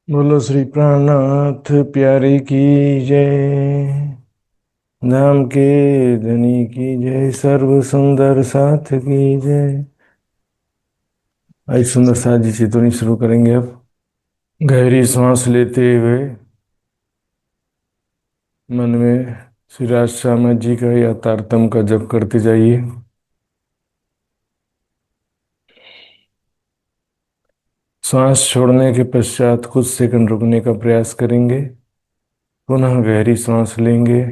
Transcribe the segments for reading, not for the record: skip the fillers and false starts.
बोलो श्री प्राणनाथ प्यारे की जय। नाम के धनी की जय, सर्व सुंदर साथ की जय। आज सुंदर साथ जी चितवनी शुरू करेंगे अब। गहरी सांस लेते हुए मन में श्री राज श्यामा जी का या तारतम का जप करते जाइए। सांस छोड़ने के पश्चात कुछ सेकंड रुकने का प्रयास करेंगे। पुनः गहरी सांस लेंगे।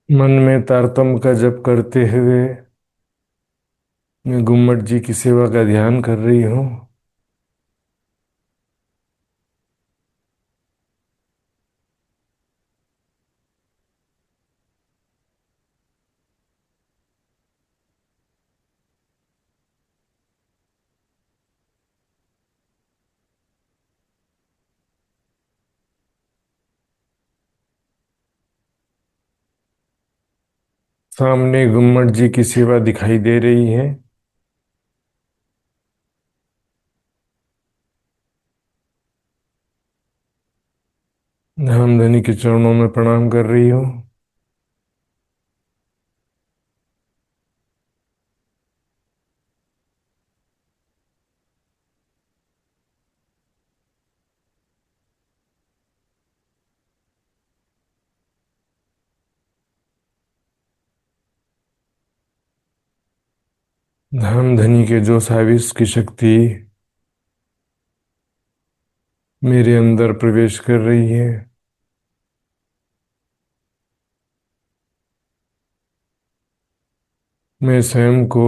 मन में तारतम का जप करते हुए मैं गुम्मट जी की सेवा का ध्यान कर रही हूँ। सामने गुम्मट जी की सेवा दिखाई दे रही है। धामधनी के चरणों में प्रणाम कर रही हूँ। धामधनी के जो साविस की शक्ति मेरे अंदर प्रवेश कर रही है, मैं स्वयं को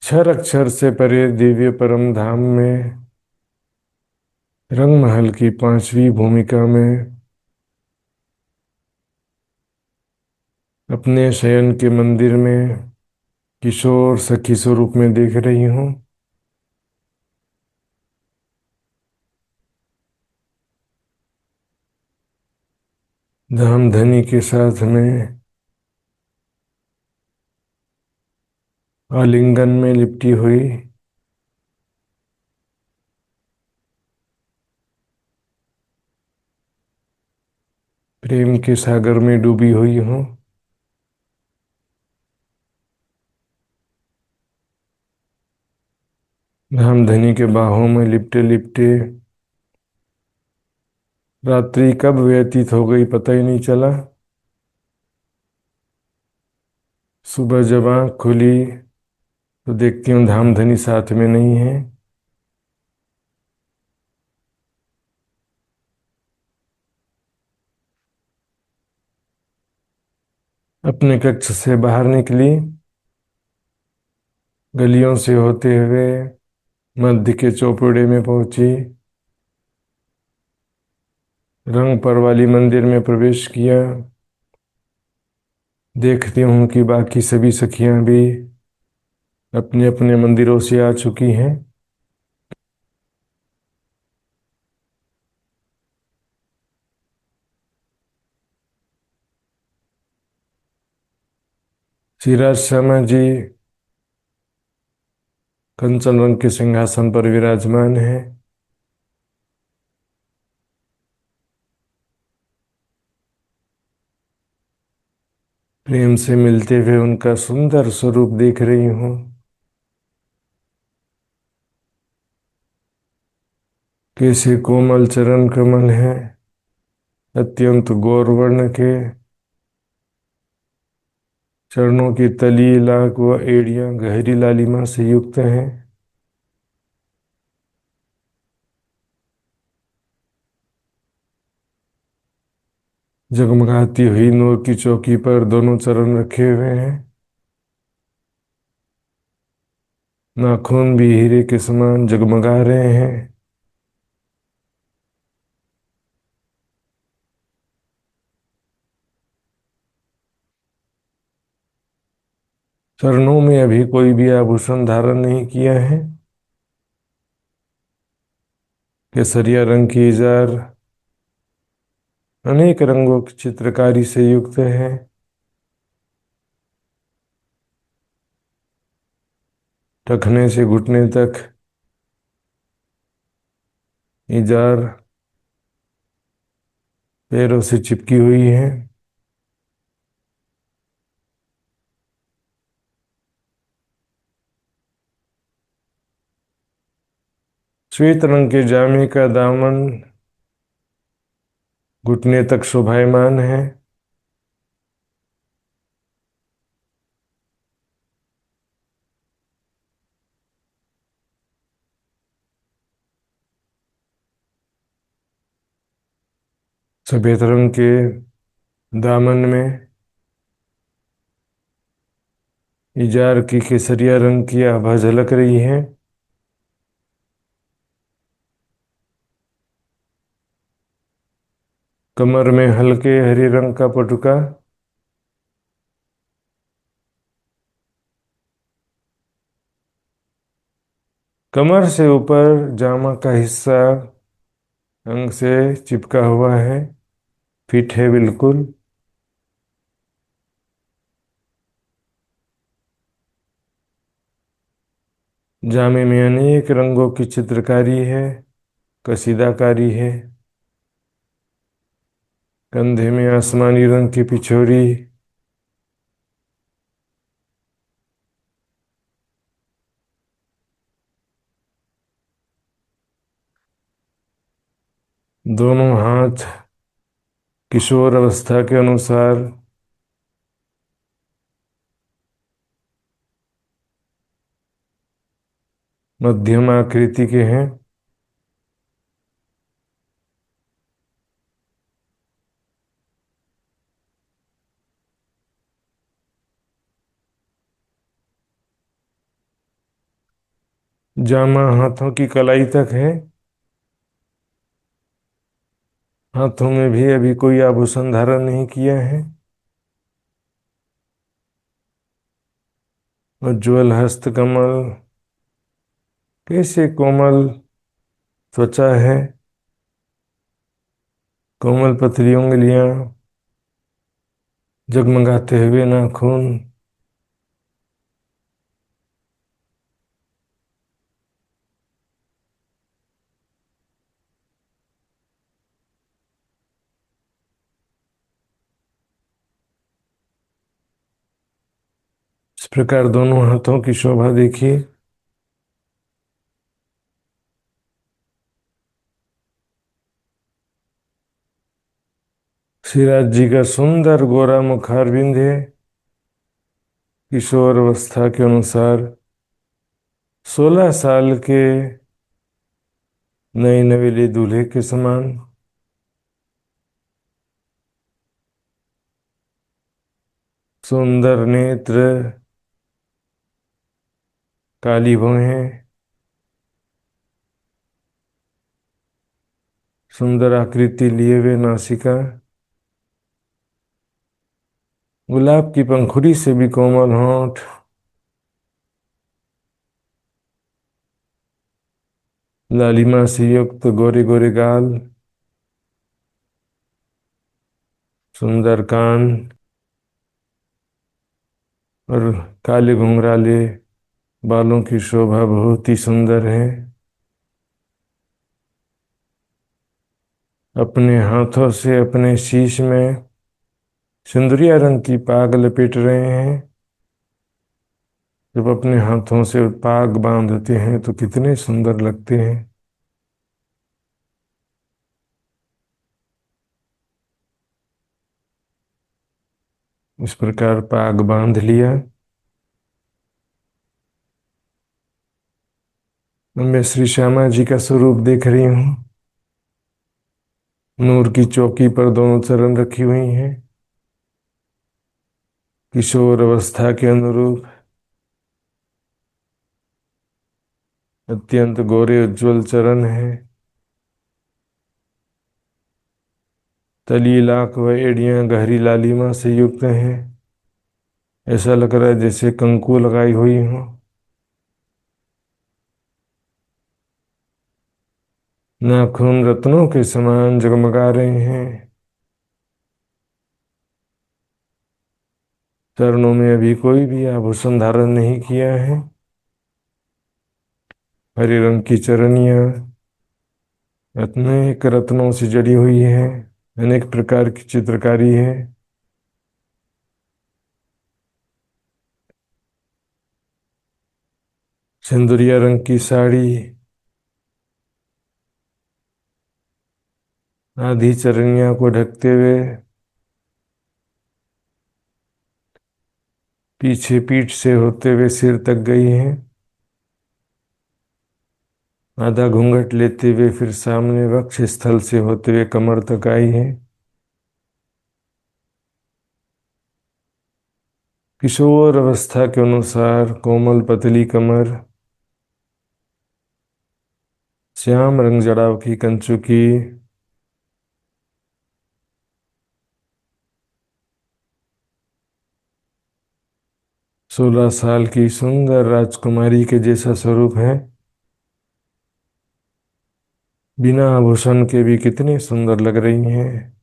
क्षर अक्षर से परे दिव्य परम धाम में रंगमहल की पांचवी भूमिका में अपने शयन के मंदिर में किशोर सखी स्वरूप में देख रही हूँ। धामधनी के साथ में आलिंगन में लिपटी हुई प्रेम के सागर में डूबी हुई हूँ। धामधनी के बाहों में लिपटे लिपटे रात्रि कब व्यतीत हो गई पता ही नहीं चला। सुबह जब आँख खुली तो देखती हूँ धामधनी साथ में नहीं है। अपने कक्ष से बाहर निकली, गलियों से होते हुए मध्य के चौपुड़े में पहुंची, रंगपर वाली मंदिर में प्रवेश किया। देखती हूँ कि बाकी सभी सखियां भी अपने अपने मंदिरों से आ चुकी हैं। श्रीराज शर्मा जी कंचन रंग के सिंहासन पर विराजमान है। प्रेम से मिलते हुए उनका सुंदर स्वरूप देख रही हूँ। कैसे कोमल चरण कमल है, अत्यंत गौरवर्ण के। चरणों की तली लाख व एड़ियां गहरी लालिमा से युक्त हैं। जगमगाती हुई नूर की चौकी पर दोनों चरण रखे हुए हैं। नाखून भी हीरे के समान जगमगा रहे हैं। चरणों में अभी कोई भी आभूषण धारण नहीं किया है। केसरिया रंग की इजार अनेक रंगों की चित्रकारी से युक्त है। टखने से घुटने तक इजार पैरों से चिपकी हुई है। श्वेत रंग के जामे का दामन घुटने तक शोभायमान है। सफेद रंग के दामन में इजार की केसरिया रंग की आभा झलक रही है। कमर में हल्के हरे रंग का पटुका। कमर से ऊपर जामा का हिस्सा अंग से चिपका हुआ है, फिट है बिल्कुल। जामे में अनेक रंगों की चित्रकारी है, कसीदाकारी है। कंधे में आसमानी रंग की पिछोरी। दोनों हाथ किशोर अवस्था के अनुसार मध्यम आकृति के हैं। जामा हाथों की कलाई तक है। हाथों में भी अभी कोई आभूषण धारण नहीं किया है। उज्ज्वल हस्त कमल, कैसे कोमल त्वचा है। कोमल पतली उंगलियां, जगमगाते हुए नाखून। इस प्रकार दोनों हाथों की शोभा देखिए। श्रीराज जी का सुंदर गोरा मुखारविंद है, किशोर अवस्था के अनुसार 16 साल के नए नवेले दूल्हे के समान। सुंदर नेत्र, काली भौहें, सुंदर आकृति लिए हुए नासिका, गुलाब की पंखुड़ी से भी कोमल होंठ, लालिमा से युक्त गोरे गोरे गाल, सुंदर कान और काले घुंघराले बालों की शोभा बहुत ही सुंदर है। अपने हाथों से अपने शीश में सिंदूरिया रंग की पाग लपेट रहे हैं। जब अपने हाथों से पाग बांधते हैं तो कितने सुंदर लगते हैं। इस प्रकार पाग बांध लिया। मैं श्री श्यामा जी का स्वरूप देख रही हूँ। नूर की चौकी पर दोनों चरण रखी हुई हैं, किशोर अवस्था के अनुरूप। अत्यंत गोरे उज्ज्वल चरण है। तली लाख व एड़ियां गहरी लालिमा से युक्त हैं। ऐसा लग रहा है जैसे कंकु लगाई हुई हो। नाखून रत्नों के समान जगमगा रहे हैं। चरणों में अभी कोई भी आभूषण धारण नहीं किया है। हरे रंग की चरनियां अनेक रत्नों से जड़ी हुई है। अनेक प्रकार की चित्रकारी है। सिंदूरिया रंग की साड़ी आधी चरनिया को ढकते हुए पीछे पीठ से होते हुए सिर तक गई है। आधा घूंघट लेते हुए फिर सामने वक्ष स्थल से होते हुए कमर तक आई है। किशोर अवस्था के अनुसार कोमल पतली कमर, श्याम रंग जड़ाव की कंचुकी, की 16 साल की सुंदर राजकुमारी के जैसा स्वरूप है। बिना आभूषण के भी कितनी सुंदर लग रही हैं।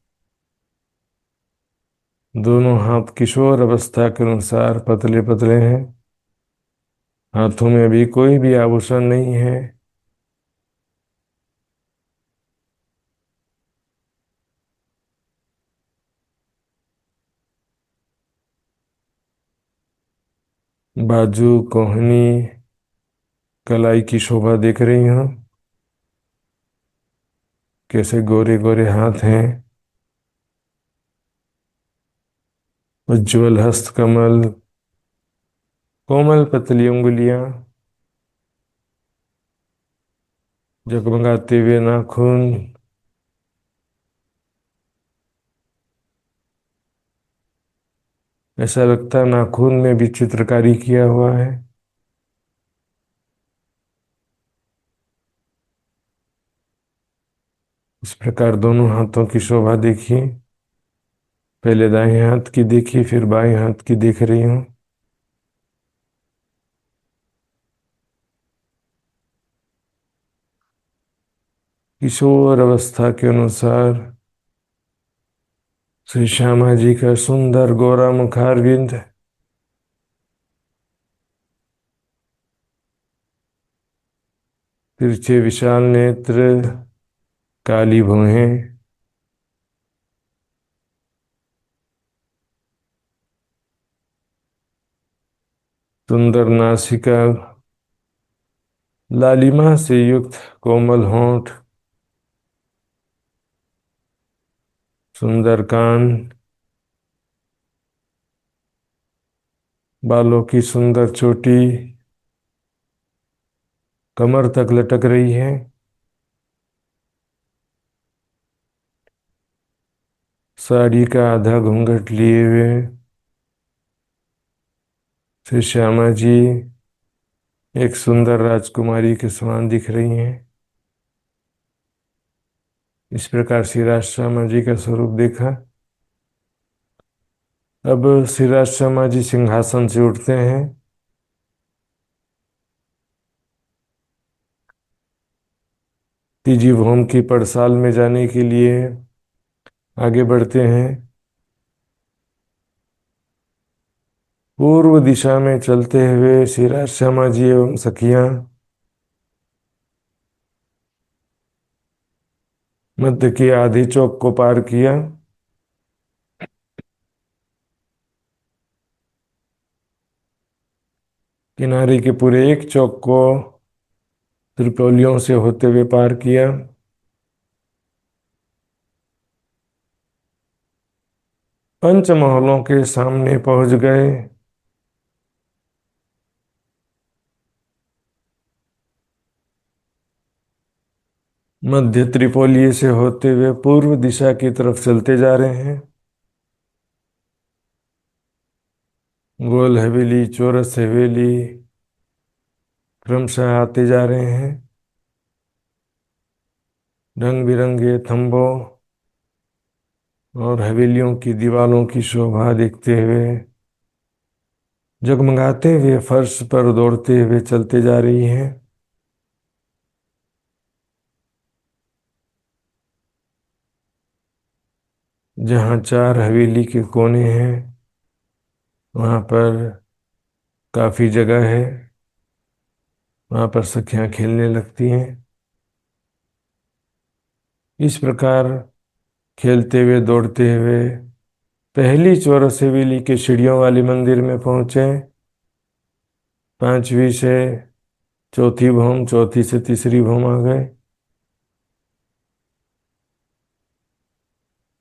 दोनों हाथ किशोर अवस्था के अनुसार पतले पतले हैं। हाथों में भी कोई भी आभूषण नहीं है। बाजू कोहनी कलाई की शोभा देख रही हूँ। कैसे गोरे गोरे हाथ हैं। उज्ज्वल हस्त कमल, कोमल पतली उंगलियां, जगमगाते हुए नाखून, ऐसा लगता है नाखून में भी चित्रकारी किया हुआ है। इस प्रकार दोनों हाथों की शोभा देखिए। पहले दाएं हाथ की देखी, फिर बाएं हाथ की देख रही हूँ। किशोर अवस्था के अनुसार श्री श्यामा जी का सुंदर गोरा मुखारविंद, तिरछे विशाल नेत्र, काली भौहें, सुंदर नासिका, लालिमा से युक्त कोमल होंठ, सुंदर कान, बालों की सुंदर चोटी कमर तक लटक रही है। साड़ी का आधा घूंघट लिए हुए श्री श्यामा जी एक सुंदर राजकुमारी के समान दिख रही हैं। इस प्रकार श्री राज श्यामा जी का स्वरूप देखा। अब श्री राज श्यामा जी सिंहासन से उठते हैं। तीजी भौम की पड़साल में जाने के लिए आगे बढ़ते हैं। पूर्व दिशा में चलते हुए श्री राज श्यामा जी एवं सखियां मध्य की आधी चौक को पार किया। किनारे के पूरे एक चौक को त्रिपोलियों से होते हुए पार किया। पंचमहलों के सामने पहुंच गए। मध्य त्रिपोलिये से होते हुए पूर्व दिशा की तरफ चलते जा रहे हैं। गोल हवेली, चौरस हवेली क्रमशः आते जा रहे हैं। रंग बिरंगे थंबों और हवेलियों की दीवारों की शोभा देखते हुए जगमगाते हुए फर्श पर दौड़ते हुए चलते जा रही हैं। जहाँ चार हवेली के कोने हैं वहाँ पर काफी जगह है। वहाँ पर सखियां खेलने लगती हैं। इस प्रकार खेलते हुए दौड़ते हुए पहली चौरस हवेली के सीढ़ियों वाले मंदिर में पहुंचे। पांचवी से चौथी भौम, चौथी से तीसरी भौम आ गए।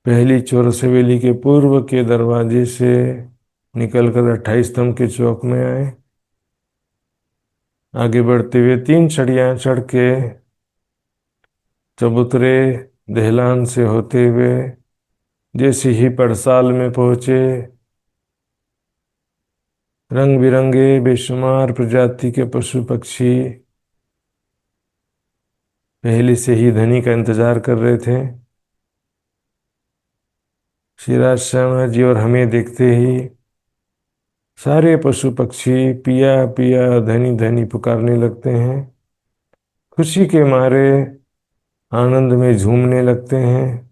पहली चौरस हवेली के पूर्व के दरवाजे से निकलकर 28 स्तंभ के चौक में आए। आगे बढ़ते हुए 3 सीढ़ियां चढ़ के चबूतरे दहलान से होते हुए जैसे ही पड़साल में पहुंचे, रंग बिरंगे बेशुमार प्रजाति के पशु पक्षी पहले से ही धनी का इंतजार कर रहे थे। श्री राज श्यामा जी और हमें देखते ही सारे पशु पक्षी पिया पिया धनी धनी पुकारने लगते हैं। खुशी के मारे आनंद में झूमने लगते हैं।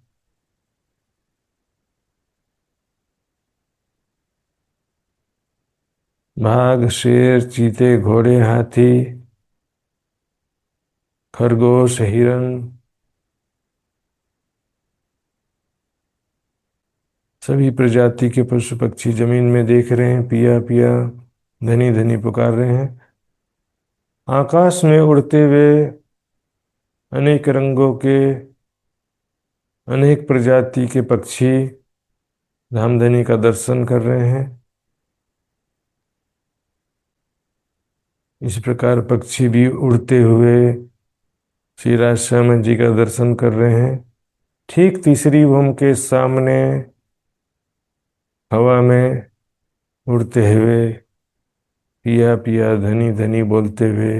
बाघ, शेर, चीते, घोड़े, हाथी, खरगोश, हिरण सभी प्रजाति के पशु पक्षी जमीन में देख रहे हैं, पिया पिया धनी धनी पुकार रहे हैं। आकाश में उड़ते हुए अनेक रंगों के अनेक प्रजाति के पक्षी धामधनी का दर्शन कर रहे हैं। इस प्रकार पक्षी भी उड़ते हुए श्री राज श्यामा जी का दर्शन कर रहे हैं। ठीक तीसरी भूमि के सामने हवा में उड़ते हुए पिया पिया धनी धनी बोलते हुए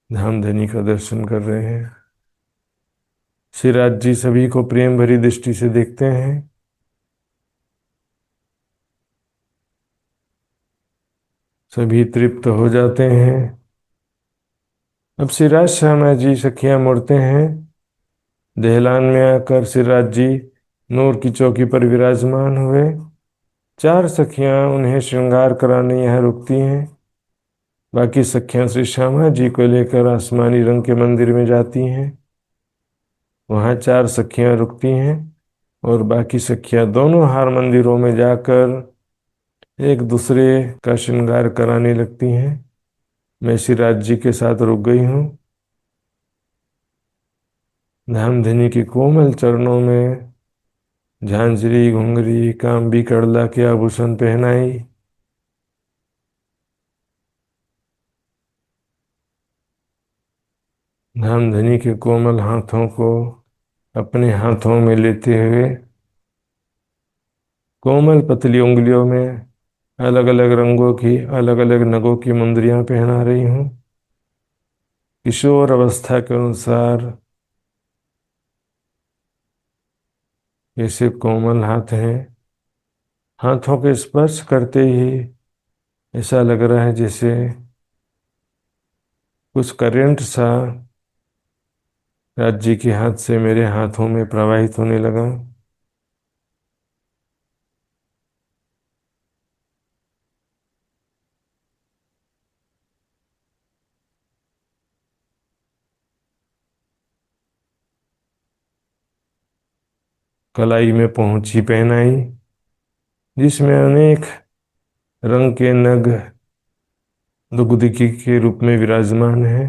धामधनी का दर्शन कर रहे हैं। श्री राज जी सभी को प्रेम भरी दृष्टि से देखते हैं। सभी तृप्त हो जाते हैं। अब श्री राज श्यामा जी सखियां मुड़ते हैं। दहलान में आकर श्री राज जी नूर की चौकी पर विराजमान हुए। 4 सखियां उन्हें श्रृंगार कराने यहाँ रुकती हैं। बाकी सखियां श्री श्यामा जी को लेकर आसमानी रंग के मंदिर में जाती हैं। वहाँ 4 सखियां रुकती हैं और बाकी सखियां दोनों हार मंदिरों में जाकर एक दूसरे का श्रृंगार कराने लगती हैं। मैं श्री राज जी के साथ रुक गई हूँ। धामधनी के कोमल चरणों में झांझरी, घुंघरी, कांबी, कड़ला के आभूषण पहनाई। धामधनी के कोमल हाथों को अपने हाथों में लेते हुए कोमल पतली उंगलियों में अलग अलग रंगों की अलग अलग नगों की मुंदरियां पहना रही हूँ। किशोर अवस्था के अनुसार ऐसे कोमल हाथ हैं। हाथों के स्पर्श करते ही ऐसा लग रहा है जैसे कुछ करंट सा राज जी के हाथ से मेरे हाथों में प्रवाहित होने लगा। कलाई में पहुंची पहनाई, जिसमें अनेक रंग के नग दुगदुगी के रूप में विराजमान है।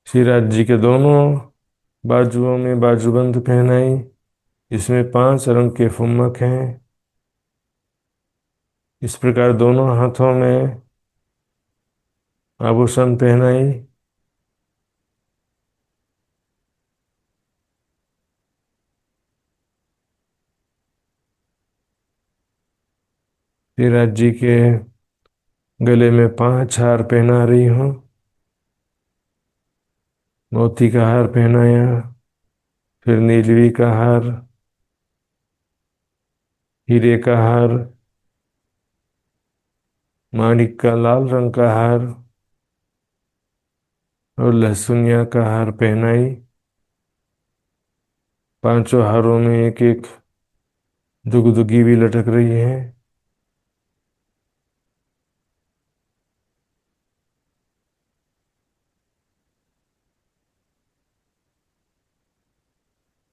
श्रीराज जी के दोनों बाजुओं में बाजूबंद पहनाई, इसमें 5 रंग के फुम्मक हैं। इस प्रकार दोनों हाथों में आभूषण पहनाई। श्रीराज जी के गले में 5 हार पहना रही हूँ। मोती का हार पहनाया, फिर नीलवी का हार, हीरे का हार, माणिक का लाल रंग का हार और लहसुनिया का हार पहनाई। 5 हारों में एक एक दुगदुगी भी लटक रही है।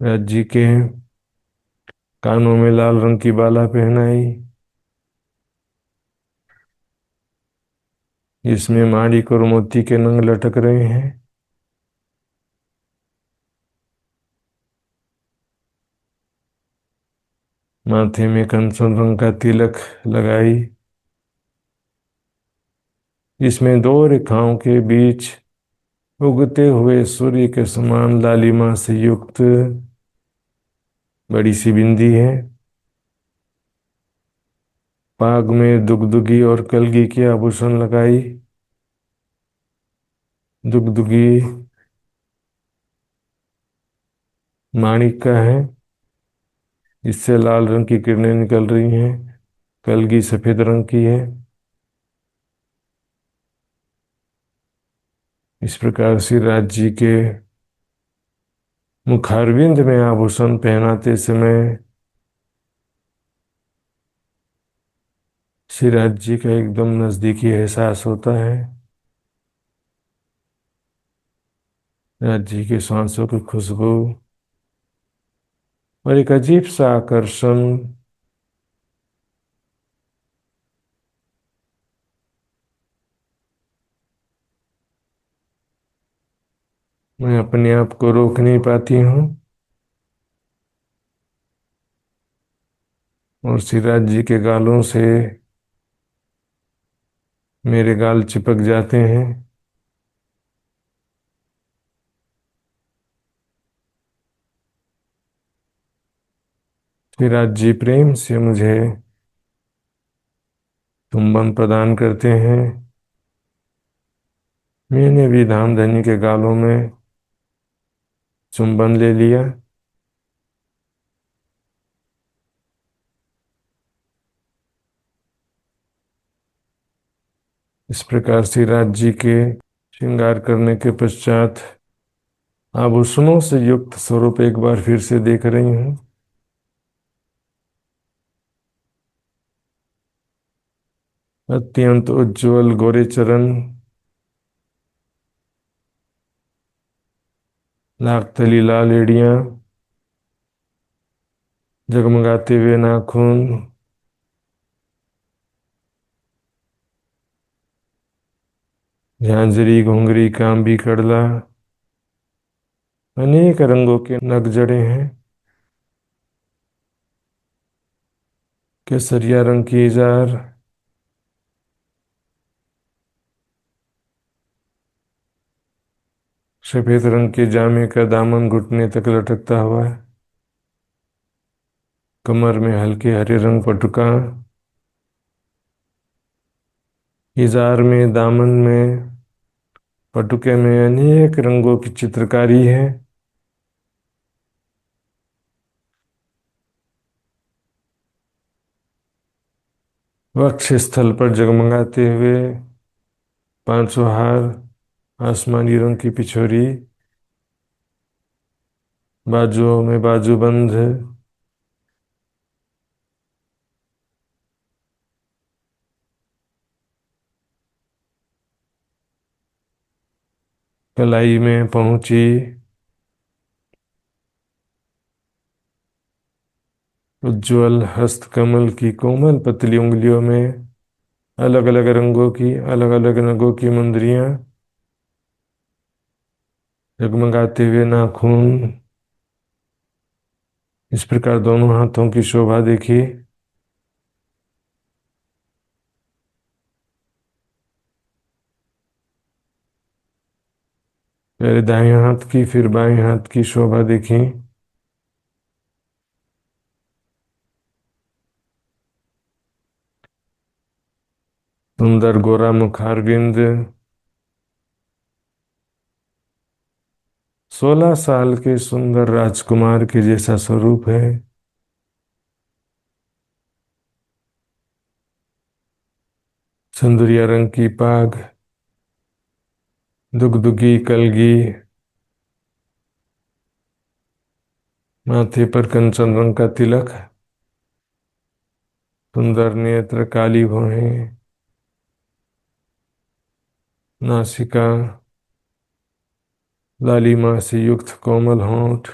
राज जी के कानों में लाल रंग की बाला पहनाई, जिसमें माणिक और मोती के नंग लटक रहे हैं। माथे में कंचन रंग का तिलक लगाई, जिसमें 2 रेखाओं के बीच उगते हुए सूर्य के समान लालिमा से युक्त बड़ी सी बिंदी है। पाग में दुगदुगी और कलगी के आभूषण लगाई। दुगदुगी माणिक का है, इससे लाल रंग की किरणें निकल रही हैं। कलगी सफेद रंग की है। इस प्रकार से राज जी के मुखारविंद में आभूषण पहनाते समय श्री राज जी का एकदम नजदीकी एहसास होता है। राज जी के सांसों की खुशबू और एक अजीब सा आकर्षण मैं अपने आप को रोक नहीं पाती हूँ और श्रीराज जी के गालों से मेरे गाल चिपक जाते हैं। श्रीराज जी प्रेम से मुझे चुंबन प्रदान करते हैं। मैंने भी धामधनी के गालों में चुंबन ले लिया। इस प्रकार श्रीराज जी के श्रृंगार करने के पश्चात आभूषणों से युक्त स्वरूप एक बार फिर से देख रही हूँ। अत्यंत उज्ज्वल गोरे चरण, नाकतली लाल एड़ियां, जगमगाते हुए नाखून, झांझरी घुंघरी कांबी कड़ला, अनेक रंगों के नग जड़े हैं। केसरिया रंग की इजार, सफेद रंग के जामे का दामन घुटने तक लटकता हुआ है। कमर में हल्के हरे रंग पटुका, इजार में दामन में पटुके में अनेक रंगों की चित्रकारी है। वक्ष स्थल पर जगमगाते हुए 5 हार, आसमानी रंग की पिछोरी, बाजुओं में बाजूबंद, कलाई में पहुंची उज्ज्वल हस्त कमल की कोमल पतली उंगलियों में अलग अलग रंगों की अलग अलग नगों की मुंदरियां, जगमगाते हुए नाखून। इस प्रकार दोनों हाथों की शोभा देखिए। पहले दाएं हाथ की फिर बाएं हाथ की शोभा देखिए। सुंदर गोरा मुखारविंद 16 साल के सुंदर राजकुमार के जैसा स्वरूप है। सिंदूरिया रंग की पाग, दुगदुगी कलगी, माथे पर कंचन रंग का तिलक, सुंदर नेत्र, काली भौहें, नासिका, लालिमा से युक्त कोमल होंठ,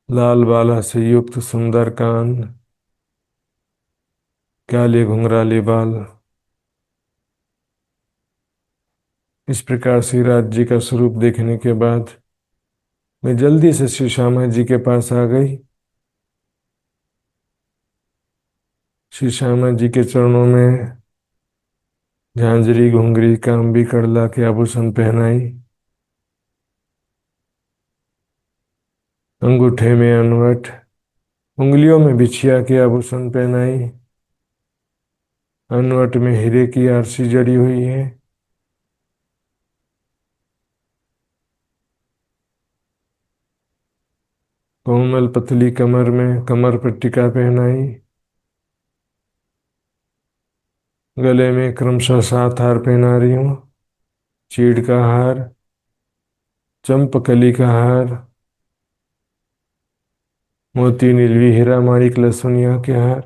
लाल बाला से युक्त सुंदर कान, काले घुंघराले बाल। इस प्रकार श्री राज जी का स्वरूप देखने के बाद मैं जल्दी से श्री श्यामा जी के पास आ गई। श्री श्यामा जी के चरणों में झांझरी, घुंघरी, कांबी, कड़ला के आभूषण पहनाई, अंगूठे में अनवट, उंगलियों में बिछिया के आभूषण पहनाई, अनवट में हीरे की आरसी जड़ी हुई है। कोमल पतली कमर में कमर पर टीका पहनाई, गले में क्रमशः 7 हार पहना रही हूँ। चीड़ का हार, चंपकली का हार, मोती, नीलवी, हीरा, माणिक, लहसुनिया के हार।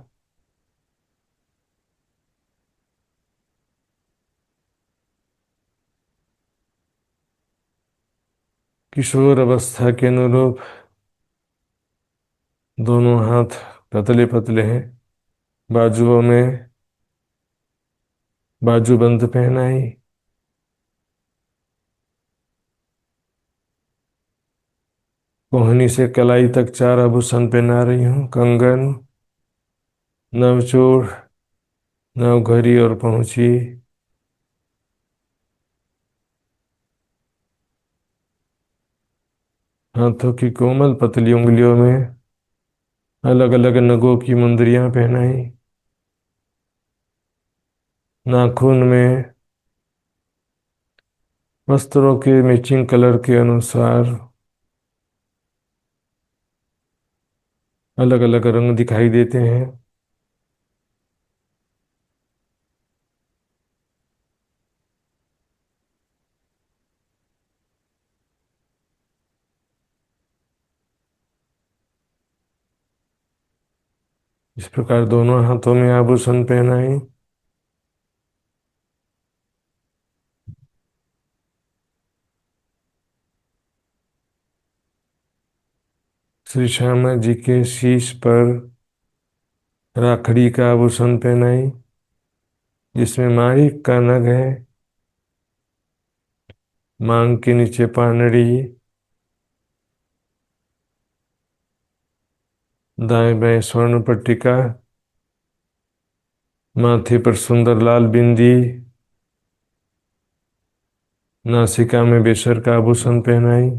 किशोर अवस्था के अनुरूप दोनों हाथ पतले पतले हैं। बाजुओं में बाजूबंद पहनाई, कोहनी से कलाई तक 4 आभूषण पहना रही हूँ। कंगन, नवचूड़, नवघड़ी और पहुंची। हाथों की कोमल पतली उंगलियों में अलग अलग नगों की मुंदरियां पहनाई। नाखून में वस्त्रों के मैचिंग कलर के अनुसार अलग अलग रंग दिखाई देते हैं। इस प्रकार दोनों हाथों में आभूषण पहनाई। श्री श्यामा जी के शीश पर राखड़ी का आभूषण पहनाई, जिसमें माणिक का नग है। मांग के नीचे पानड़ी, दाएं बाएं स्वर्ण पट्टिका, माथे पर सुंदर लाल बिंदी, नासिका में बेसर का आभूषण पहनाई,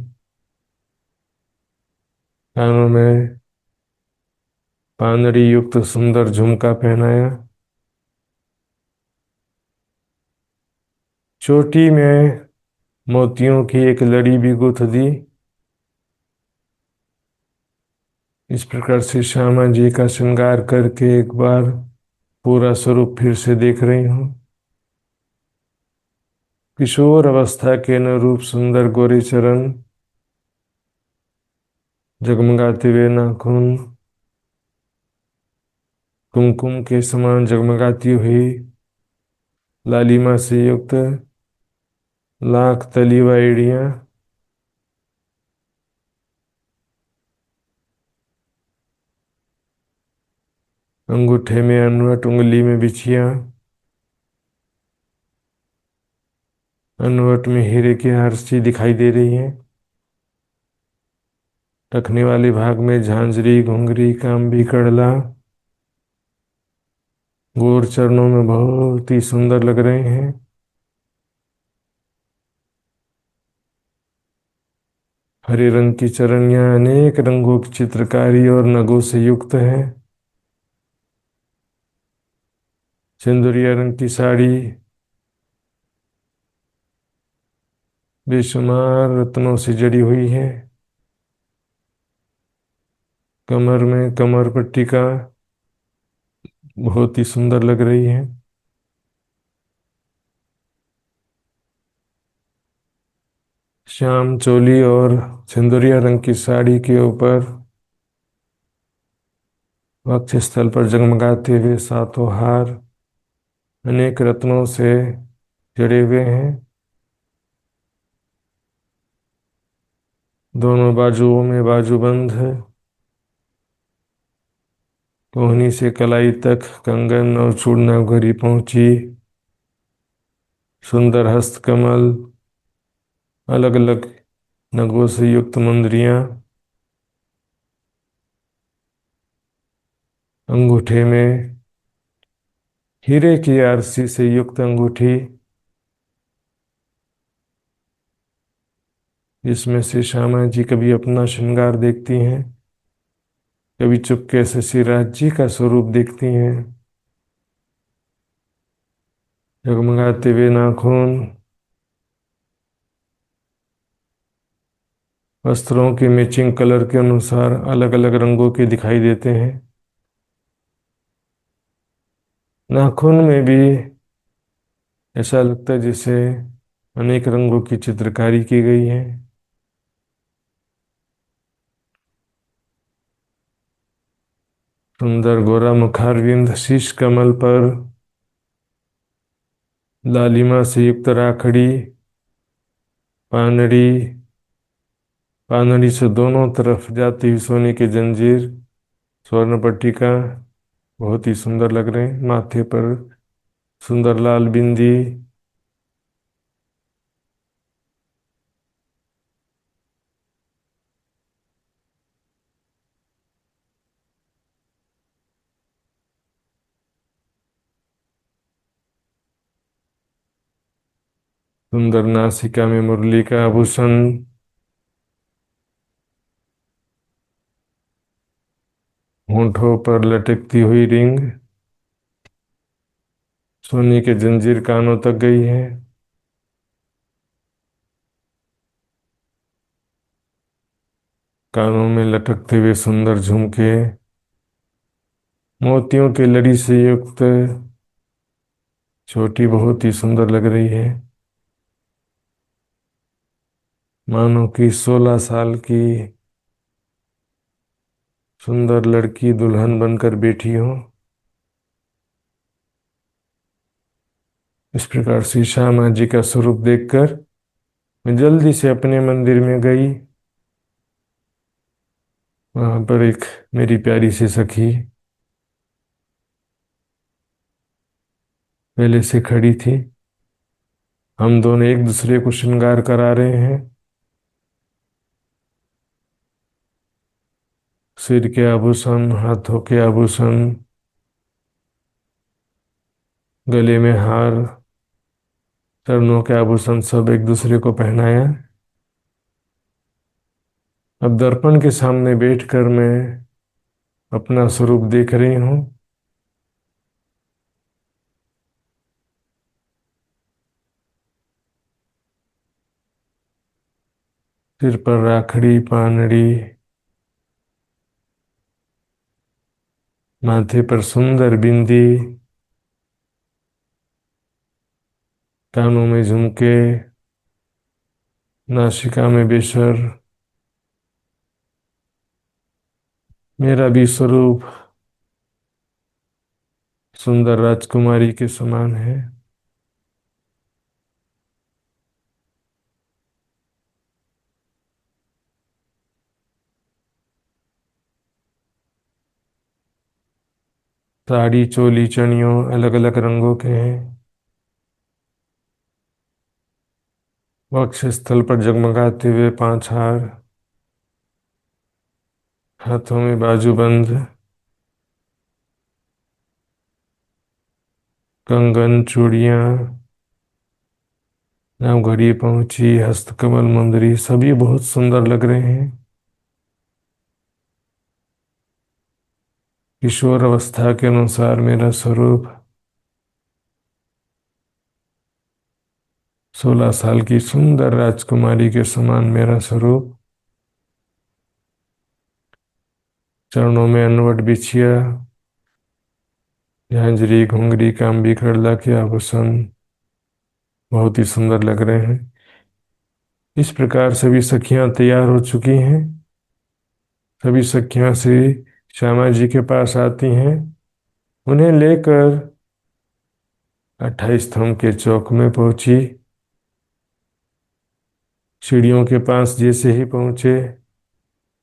कानों में पानड़ी युक्त सुंदर झुमका पहनाया, चोटी में मोतियों की एक लड़ी भी गुथ दी। इस प्रकार से श्यामा जी का श्रृंगार करके एक बार पूरा स्वरूप फिर से देख रही हूँ। किशोर अवस्था के अनुरूप सुंदर गोरे चरण, जगमगाते हुए नाखून, कुमकुम के समान जगमगाती हुई लालिमा से युक्त लाख तली व एड़ियां, अंगूठे में अनवट, उंगली में बिछिया, अनवट में हीरे की आरसी दिखाई दे रही है। रखने वाले भाग में झांझरी, घुंघरी, कांबी, कड़ला, गोर चरणों में बहुत ही सुंदर लग रहे हैं। हरे रंग की चरनियां अनेक रंगों की चित्रकारी और नगों से युक्त है। सिंदूरिया रंग की साड़ी बेशुमार रत्नों से जड़ी हुई है। कमर में कमर पट्टी का बहुत ही सुंदर लग रही है। श्याम चोली और सिंदूरिया रंग की साड़ी के ऊपर वक्षस्थल पर जगमगाते हुए सातों हार अनेक रत्नों से जड़े हुए हैं। दोनों बाजुओं में बाजूबंद है। कोहनी से कलाई तक कंगन और चूड़ना घड़ी पहुंची। सुंदर हस्तकमल, अलग अलग नगों से युक्त मुंदरियां, अंगूठे में हीरे की आरसी से युक्त अंगूठी, जिसमें से श्यामा जी कभी अपना श्रृंगार देखती हैं, कभी चुपके से श्रीराज जी का स्वरूप देखती हैं। जगमगाते हुए नाखून वस्त्रों के मैचिंग कलर के अनुसार अलग अलग रंगों के दिखाई देते हैं। नाखून में भी ऐसा लगता है जैसे अनेक रंगों की चित्रकारी की गई है। सुंदर गोरा मुखारविंद, शीश कमल पर लालिमा से युक्त राखड़ी, पानड़ी, पानड़ी से दोनों तरफ जाती हुई सोने की जंजीर, स्वर्ण पट्टिका बहुत ही सुंदर लग रहे हैं। माथे पर सुंदर लाल बिंदी, सुंदर नासिका में मुरली का आभूषण, होंठों पर लटकती हुई रिंग, सोने के जंजीर कानों तक गई है। कानों में लटकते हुए सुंदर झुमके, मोतियों की लड़ी से युक्त छोटी बहुत ही सुंदर लग रही है। मानो कि 16 साल की सुंदर लड़की दुल्हन बनकर बैठी हो। इस प्रकार से श्यामा जी का स्वरूप देखकर मैं जल्दी से अपने मंदिर में गई। वहां पर एक मेरी प्यारी सी सखी पहले से खड़ी थी। हम दोनों एक दूसरे को श्रृंगार करा रहे हैं। सिर के आभूषण, हाथों के आभूषण, गले में हार, चरणों के आभूषण सब एक दूसरे को पहनाया। अब दर्पण के सामने बैठकर मैं अपना स्वरूप देख रही हूँ। सिर पर राखड़ी, पानड़ी, माथे पर सुंदर बिंदी, कानों में झुमके, नासिका में बेसर। मेरा भी स्वरूप सुंदर राजकुमारी के समान है। साड़ी चोली चनियों अलग अलग रंगों के हैं। वक्ष स्थल पर जगमगाते हुए 5 हार, हाथों में बाजूबंद, कंगन चूड़ियां, नाव घड़ी पहुंची, हस्तकमल मुंदरी, सभी बहुत सुंदर लग रहे हैं। किशोर अवस्था के अनुसार मेरा स्वरूप, 16 साल की सुंदर राजकुमारी के समान मेरा स्वरूप। चरणों में अनवट बिछिया, झांझरी घुंघरी कांबी खड़ला के आभूषण बहुत ही सुंदर लग रहे हैं। इस प्रकार सभी सखियां तैयार हो चुकी हैं। सभी सखियां श्री श्यामा जी के पास आती हैं। उन्हें लेकर 28 स्तंभ के चौक में पहुंची। सीढ़ियों के पास जैसे ही पहुंचे,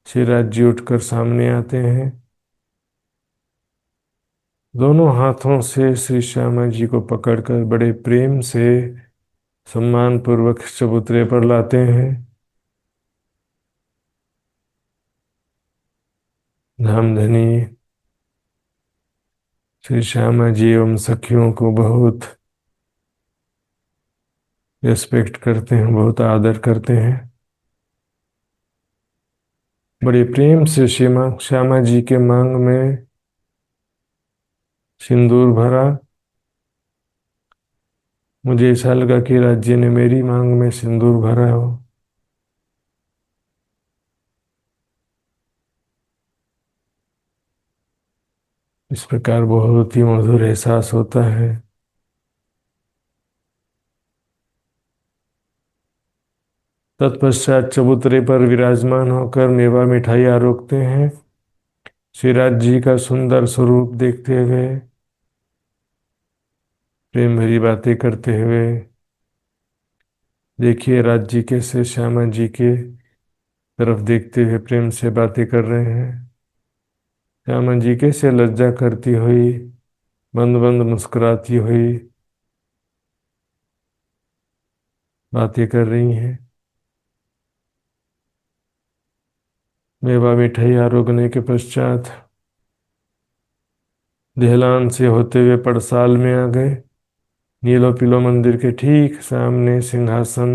श्रीराज जी उठकर सामने आते हैं। दोनों हाथों से श्री श्यामा जी को पकड़कर बड़े प्रेम से सम्मान पूर्वक चबूतरे पर लाते हैं। धामधनी श्री श्यामा जी एवं सखियों को बहुत रिस्पेक्ट करते हैं, बहुत आदर करते हैं। बड़े प्रेम से श्यामा जी के मांग में सिंदूर भरा। मुझे ऐसा लगा कि राज्य ने मेरी मांग में सिंदूर भरा हो। इस प्रकार बहुत ही मधुर एहसास होता है। तत्पश्चात चबूतरे पर विराजमान होकर मेवा मिठाई आरोगते हैं। श्रीराज जी का सुंदर स्वरूप देखते हुए, प्रेम भरी बातें करते हुए, देखिए राज जी कैसे श्यामा जी के तरफ देखते हुए प्रेम से बातें कर रहे हैं। श्यामा जी कैसे लज्जा करती हुई, बंद बंद मुस्कुराती हुई बातें कर रही हैं। मेवा मिठाई आरोगने के पश्चात देहलान से होते हुए पड़साल में आ गए। नीलो पीलो मंदिर के ठीक सामने सिंहासन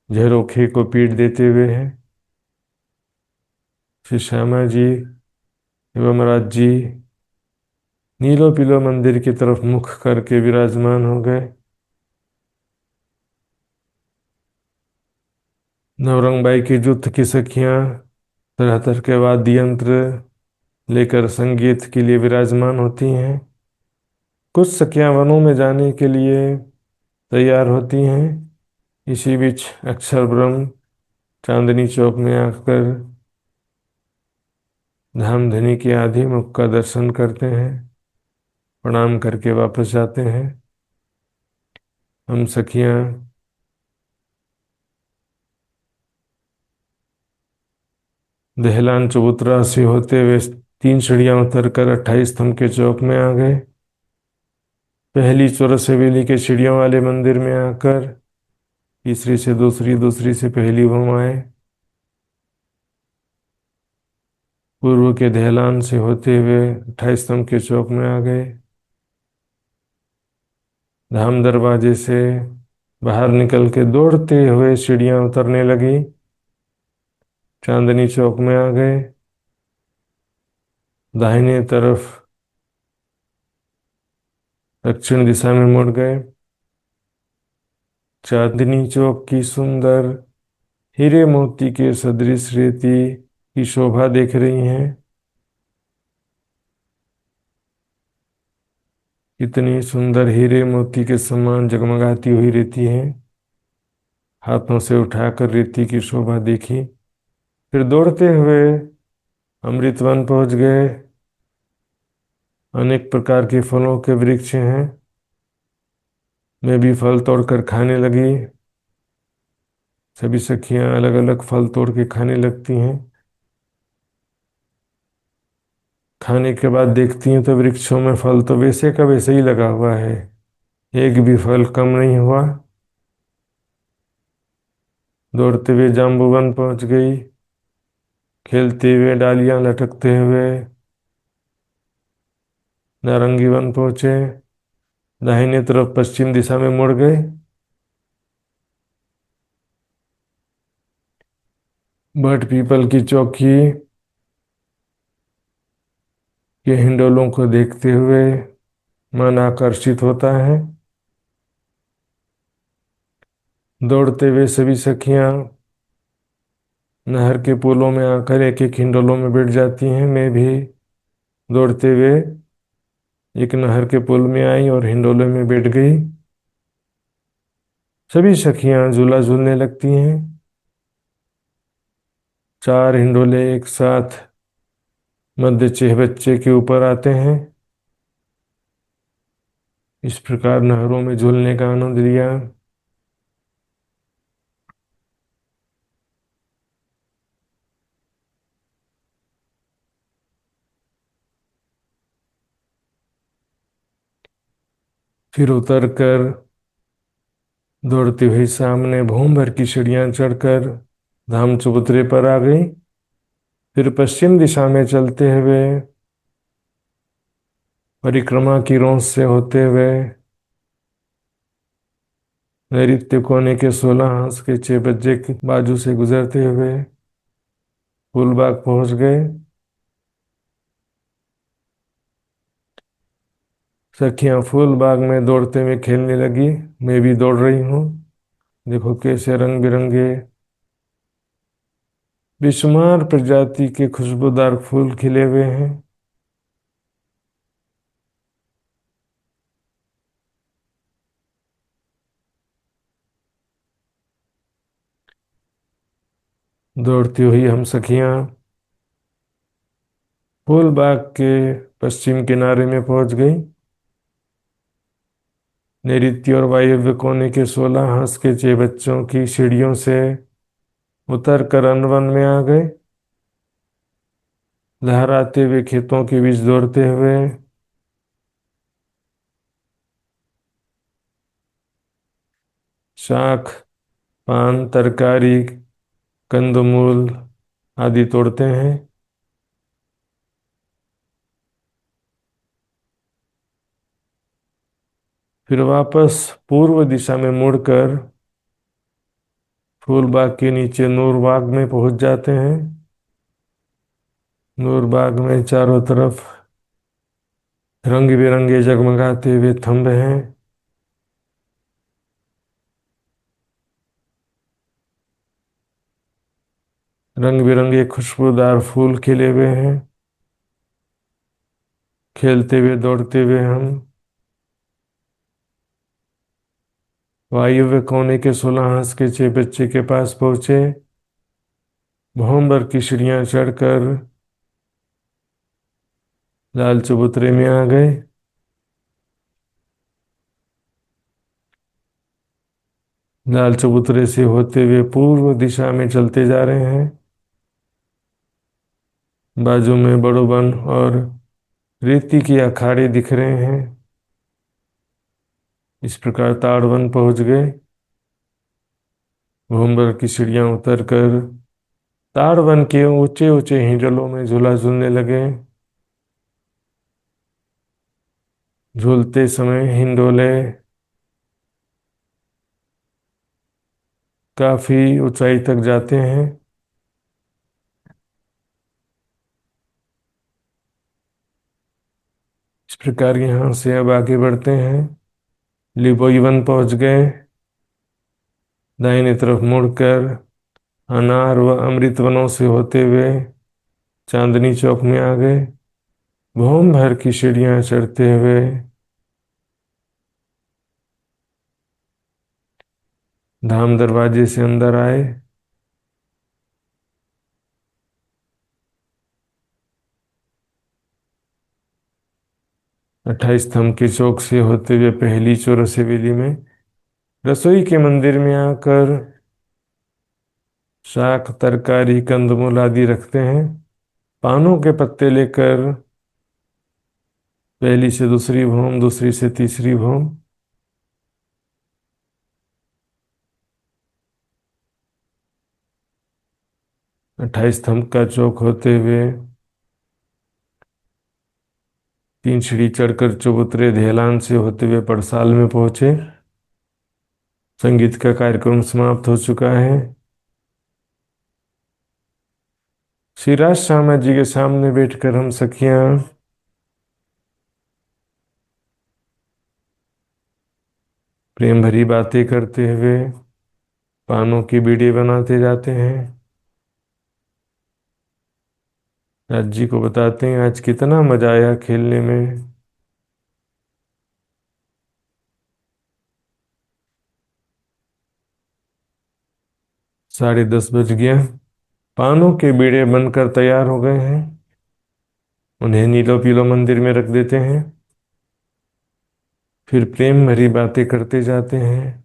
झरोखे को पीट देते हुए है। श्री श्यामा जी एवं राज जी नीलो पीलो मंदिर की तरफ मुख करके विराजमान हो गए। नवरंगबाई की जुट की सखियां तरह तरह के वाद्य यंत्र लेकर संगीत के लिए विराजमान होती हैं। कुछ सखियां वनों में जाने के लिए तैयार होती हैं। इसी बीच अक्षर ब्रह्म चांदनी चौक में आकर धामधनी के आदि मुख का दर्शन करते हैं, प्रणाम करके वापस जाते हैं। हम सखियां दहलान चबूतरा से होते हुए 3 सीढ़ियां उतरकर 28 स्तंभ के चौक में आ गए। पहली चौरस हवेली के सीढ़ियों वाले मंदिर में आकर तीसरी से दूसरी, दूसरी से पहली घुमाए। पूर्व के दहलान से होते हुए 28 स्तंभ के चौक में आ गए। धाम दरवाजे से बाहर निकल के दौड़ते हुए सीढ़ियां उतरने लगी। चांदनी चौक में आ गए। दाहिने तरफ दक्षिण दिशा में मुड़ गए। चांदनी चौक की सुंदर हीरे मोती के सदृश रेती की शोभा देख रही हैं। कितनी सुंदर हीरे मोती के समान जगमगाती हुई रेती है। हाथों से उठाकर रेती की शोभा देखी। फिर दौड़ते हुए अमृतवन पहुंच गए। अनेक प्रकार के फलों के वृक्ष हैं। मैं भी फल तोड़कर खाने लगी। सभी सखियां अलग अलग फल तोड़ के खाने लगती हैं। खाने के बाद देखती हैं तो वृक्षों में फल तो वैसे का वैसे ही लगा हुआ है, एक भी फल कम नहीं हुआ। दौड़ते हुए जाम्बूवन पहुंच गई, खेलते हुए डालियां लटकते हुए नारंगी वन पहुंचे, दाहिने तरफ पश्चिम दिशा में मुड़ गए। बट पीपल की चौकी के हिंडोलों को देखते हुए मन आकर्षित होता है। दौड़ते हुए सभी सखियां नहर के पुलों में आकर एक एक हिंडोलों में बैठ जाती हैं। मैं भी दौड़ते हुए एक नहर के पुल में आई और हिंडोले में बैठ गई। सभी सखियां झूला झूलने लगती हैं। चार हिंडोले एक साथ मध्य छह बच्चे के ऊपर आते हैं। इस प्रकार नहरों में झूलने का आनंद लिया। फिर उतर कर दौड़ती हुई सामने भूम भर की सीढ़ियां चढ़कर धाम चबूतरे पर आ गई। फिर पश्चिम दिशा में चलते हुए परिक्रमा की रोंस से होते हुए नैऋत्य कोने के 16 हंस के 6 बजे के बाजू से गुजरते हुए फूलबाग पहुंच गए। सखियां फूलबाग में दौड़ते हुए खेलने लगी। मैं भी दौड़ रही हूँ। देखो कैसे रंग बिरंगे बेशुमार प्रजाति के खुशबूदार फूल खिले हुए हैं। दौड़ती हुई हम सखियां फूलबाग के पश्चिम किनारे में पहुंच गई। नैऋत्य और वायव्य कोने के 16 हंस के 6 बच्चों की सीढ़ियों से उतर कर अनवन में आ गए। लहराते हुए खेतों के बीच दौड़ते हुए शाख पान तरकारी कंदमूल आदि तोड़ते हैं। फिर वापस पूर्व दिशा में मुड़कर फूलबाग के नीचे नूरबाग में पहुंच जाते हैं। नूरबाग में चारों तरफ रंग बिरंगे जगमगाते हुए थंब हैं। रंग बिरंगे खुशबूदार फूल खिले हुए हैं। खेलते हुए दौड़ते हुए हम वायव्य कोने के 16 हंस के 6 बच्चे के पास पहुंचे। भौंबर की सीढ़ियां चढ़कर लाल चबूतरे में आ गए। लाल चबूतरे से होते हुए पूर्व दिशा में चलते जा रहे हैं। बाजू में बड़ो वन और रेती के अखाड़े दिख रहे हैं। इस प्रकार ताड़वन पहुंच गए। भूमबर की सीढ़ियां उतरकर ताड़वन के ऊंचे ऊंचे हिंडोलों में झूला झूलने लगे। झूलते समय हिंडोले काफी ऊंचाई तक जाते हैं। इस प्रकार यहाँ से अब आगे बढ़ते हैं। लिबोई वन पहुंच गए। दाहिने तरफ मुड़कर अनार व अमृत वनों से होते हुए चांदनी चौक में आ गए। भूम भर की सीढ़ियां चढ़ते हुए धाम दरवाजे से अंदर आए। 28 स्तंभ के चौक से होते हुए पहली चौरस हवेली में रसोई के मंदिर में आकर शाक तरकारी कंदमूल आदि रखते हैं। पानों के पत्ते लेकर पहली से दूसरी भौम, दूसरी से तीसरी भौम। 28 स्तंभ का चौक होते हुए 3 सीढ़ी चढ़कर चबूतरे धेलान से होते हुए पड़साल में पहुंचे। संगीत का कार्यक्रम समाप्त हो चुका है। श्री राज श्यामा जी के सामने बैठकर हम सखियां प्रेम भरी बातें करते हुए पानों की बीड़ी बनाते जाते हैं। राज जी को बताते हैं आज कितना मजा आया खेलने में। 10:30 बज गया। पानों के बीड़े बनकर तैयार हो गए हैं। उन्हें नीलो पीलो मंदिर में रख देते हैं। फिर प्रेम भरी बातें करते जाते हैं।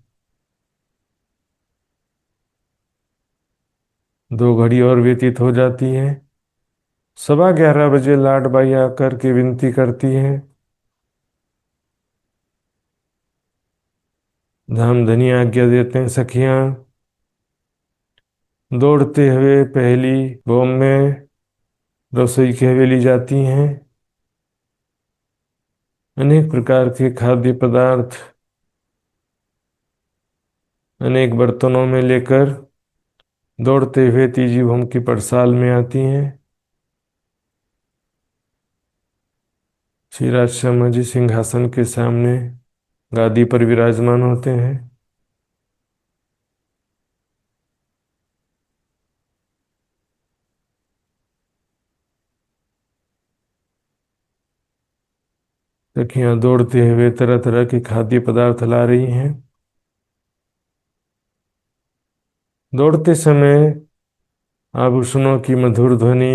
2 घड़ी और व्यतीत हो जाती है। 11:15 बजे लाडबाई आकर के विनती करती है। धामधनी आज्ञा देते हैं। सखियां दौड़ते हुए पहली बॉम में रसोई की हवेली जाती हैं। अनेक प्रकार के खाद्य पदार्थ अनेक बर्तनों में लेकर दौड़ते हुए तीजी भूम की पड़साल में आती हैं। श्री राज शर्मा जी सिंहासन के सामने गादी पर विराजमान होते हैं। सखियां दौड़ते हुए तरह तरह के खाद्य पदार्थ ला रही हैं। दौड़ते समय आभूषणों की मधुर ध्वनि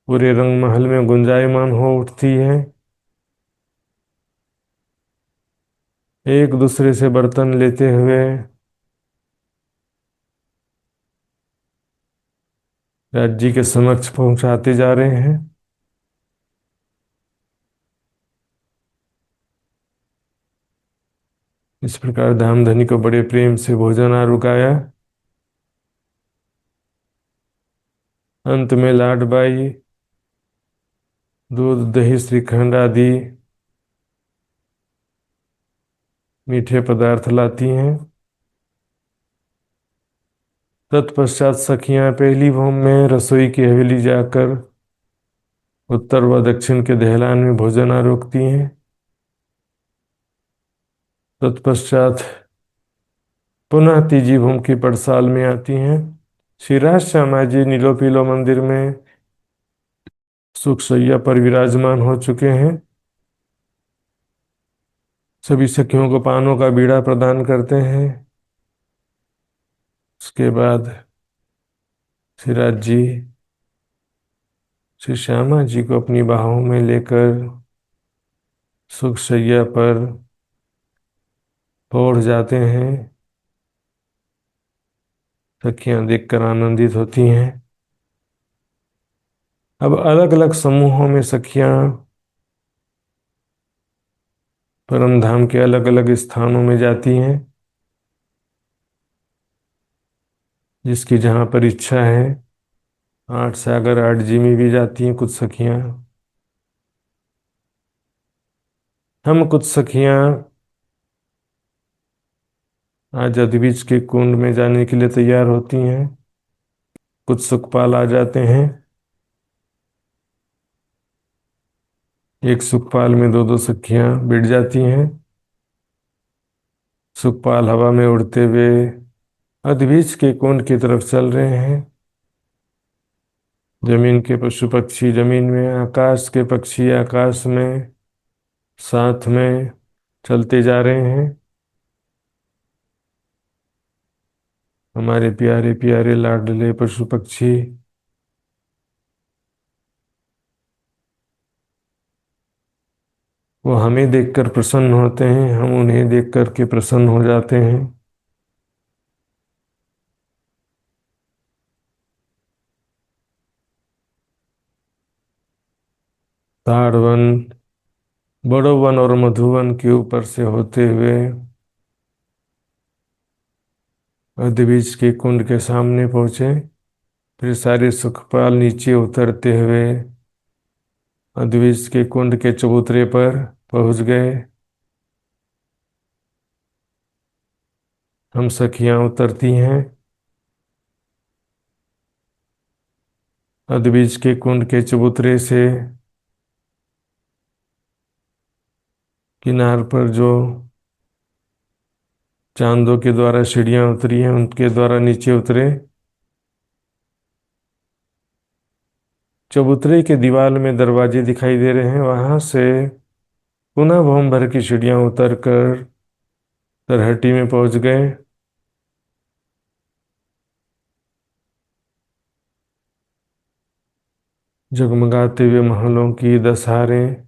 पूरे रंग महल में गुंजायमान हो उठती है। एक दूसरे से बर्तन लेते हुए राज्य के समक्ष पहुंचाते जा रहे हैं। इस प्रकार धामधनी को बड़े प्रेम से भोजन आरुकाया। अंत में लाडबाई दूध दही श्रीखंड आदि मीठे पदार्थ लाती हैं। तत्पश्चात सखियां पहली भूम में रसोई की हवेली जाकर उत्तर व दक्षिण के दहलान में भोजन आरोकती हैं। तत्पश्चात पुनः तीजी भूम की पड़साल में आती हैं। श्री राज श्यामा जी नीलो पीलो मंदिर में सुख शैया पर विराजमान हो चुके हैं। सभी सखियों को पानों का बीड़ा प्रदान करते हैं। उसके बाद श्री राज जी श्री श्यामा जी को अपनी बाहों में लेकर सुख शैया पर पहुंच जाते हैं। सखियां देखकर आनंदित होती हैं। अब अलग अलग समूहों में सखियां परम धाम के अलग अलग स्थानों में जाती हैं। जिसकी जहां पर इच्छा है। 8 सागर 8 जिमी भी जाती हैं कुछ सखियां। हम कुछ सखियां आज अदबीज के कुंड में जाने के लिए तैयार होती हैं। कुछ सुखपाल आ जाते हैं। एक सुखपाल में दो दो सखियां बिठ जाती हैं। सुखपाल हवा में उड़ते हुए अदबीज के कुंड की तरफ चल रहे हैं। जमीन के पशु पक्षी जमीन में, आकाश के पक्षी आकाश में साथ में चलते जा रहे हैं। हमारे प्यारे प्यारे लाडले पशु पक्षी वो हमें देखकर प्रसन्न होते हैं, हम उन्हें देख कर के प्रसन्न हो जाते हैं। ताड़वन बड़ोवन और मधुवन के ऊपर से होते हुए अदबीज के कुंड के सामने पहुंचे। फिर सारे सुखपाल नीचे उतरते हुए अदबीज के कुंड के चबूतरे पर पहुंच गए। हम सखियां उतरती हैं। अदबीज के कुंड के चबूतरे से किनार पर जो चांदों के द्वारा सीढ़ियां उतरी हैं उनके द्वारा नीचे उतरे। चबूतरे के दीवार में दरवाजे दिखाई दे रहे हैं, वहां से पुनः भवन भर की सीढ़ियां उतर कर तरहटी में पहुंच गए। जगमगाते हुए महलों की दसहारें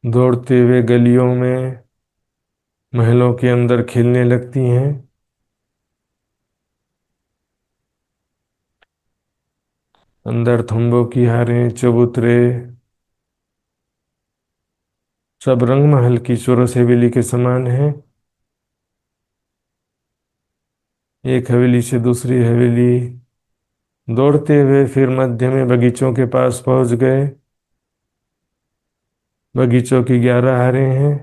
दौड़ते हुए गलियों में महलों के अंदर खेलने लगती हैं। अंदर थंबों की हारें, चबूतरे, सब रंग महल की चोरस हवेली के समान है। एक हवेली से दूसरी हवेली दौड़ते हुए फिर मध्य में बगीचों के पास पहुंच गए। बगीचों की 11 हारें हैं।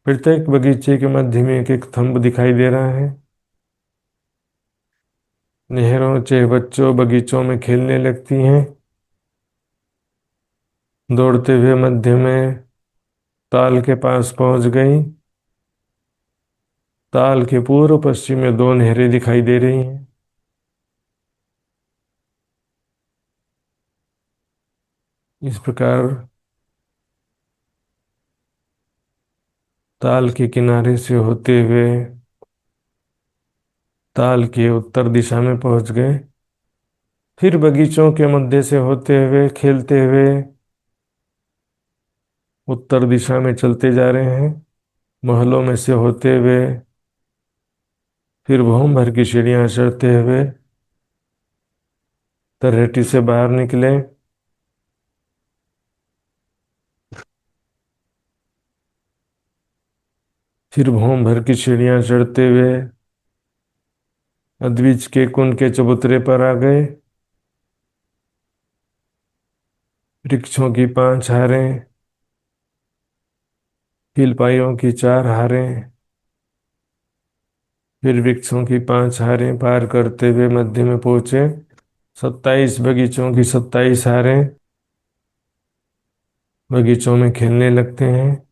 प्रत्येक बगीचे के मध्य में एक एक थंब दिखाई दे रहा है। नहरों चाहे बच्चों बगीचों में खेलने लगती हैं। दौड़ते हुए मध्य में ताल के पास पहुंच गई। ताल के पूर्व पश्चिम में दो नहरें दिखाई दे रही हैं। इस प्रकार ताल के किनारे से होते हुए ताल के उत्तर दिशा में पहुंच गए। फिर बगीचों के मध्य से होते हुए खेलते हुए उत्तर दिशा में चलते जा रहे हैं। महलों में से होते हुए फिर भूम भर की सीढ़ियां चढ़ते हुए तलहटी से बाहर निकले। फिर भूम भर की सीढ़ियां चढ़ते हुए अद्विज के कुंड के चबूतरे पर आ गए। वृक्षों की 5 हारें, फीलपाइयों की 4 हारें, फिर वृक्षों की 5 हारें पार करते हुए मध्य में पहुंचे। 27 बगीचों की 27 हारें बगीचों में खेलने लगते हैं।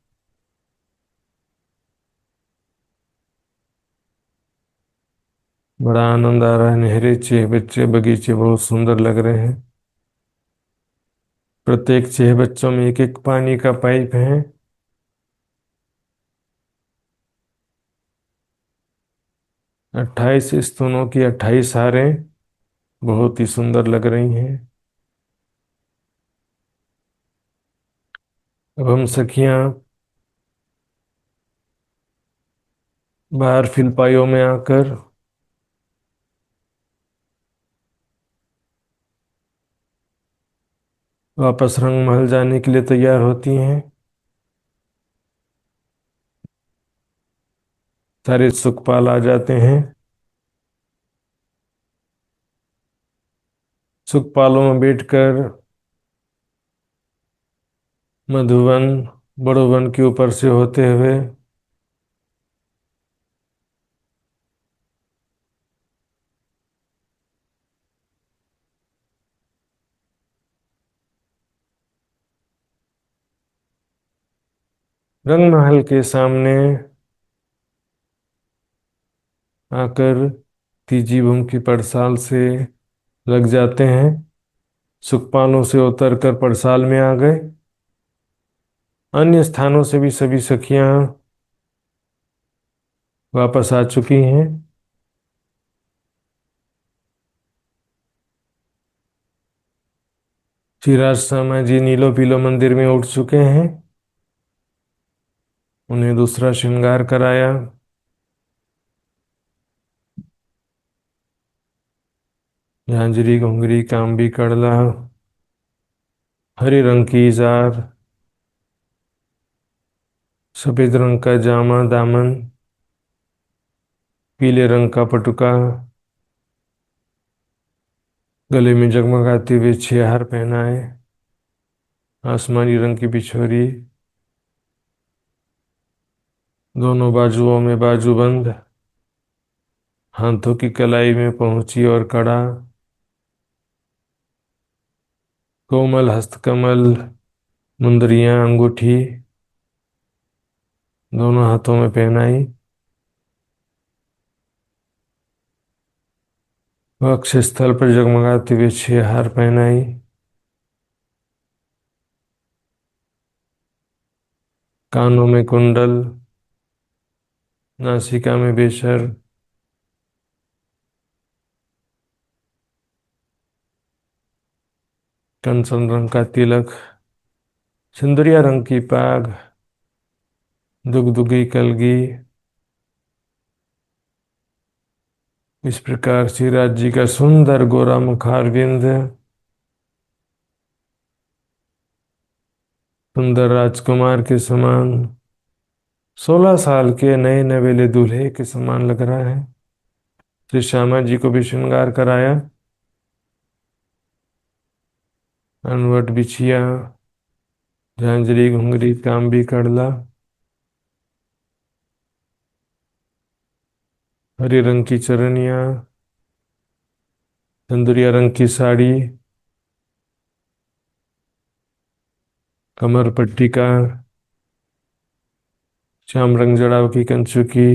बड़ा आनंद आ रहा है। नहरें, चेह बच्चे, बगीचे बहुत सुंदर लग रहे हैं। प्रत्येक चेह बच्चों में एक एक पानी का पाइप है। 28 स्तूनों की 28 हारें बहुत ही सुंदर लग रही हैं। अब हम सखियां बाहर फिलपाइयों में आकर वापस रंग महल जाने के लिए तैयार होती हैं। सारे सुखपाल आ जाते हैं। सुखपालों में बैठकर मधुवन बड़ोवन के ऊपर से होते हुए रंग महल के सामने आकर तीजी भूमि की पड़साल से लग जाते हैं। सुखपालों से उतरकर पड़साल में आ गए। अन्य स्थानों से भी सभी सखियां वापस आ चुकी हैं। चिराज शर्मा जी नीलो पीलो मंदिर में उठ चुके हैं। उन्हें दूसरा श्रृंगार कराया। झांझरी घुंघरी कांबी कड़ला हरे रंग की इजार, सफेद रंग का जामा दामन, पीले रंग का पटुका, गले में जगमगाते हुए 6 हार पहनाए, आसमानी रंग की बिछोरी, दोनों बाजुओं में बाजूबंद, हाथों की कलाई में पहुंची और कड़ा, कोमल हस्तकमल, मुंदरियां अंगूठी दोनों हाथों में पहनाई, वक्षस्थल पर जगमगाते हुए 6 हार पहनाई, कानों में कुंडल, नासिका में बेशर, कंचन रंग का तिलक, सिंदूरिया रंग की पाग, दुगदुगी कलगी। इस प्रकार श्रीराज जी का सुंदर गोरा मुखारविंद, सुंदर राजकुमार के समान, 16 साल के नए नवेले दूल्हे के समान लग रहा है। श्री श्यामा जी को भी श्रृंगार कराया, अनवट बिछिया, झांझरी घुंघरी तांबी कड़ला, हरे रंग की चरनिया, सिंदूरिया रंग की साड़ी, कमर पट्टी का, श्याम रंग जड़ाव की कंचुकी,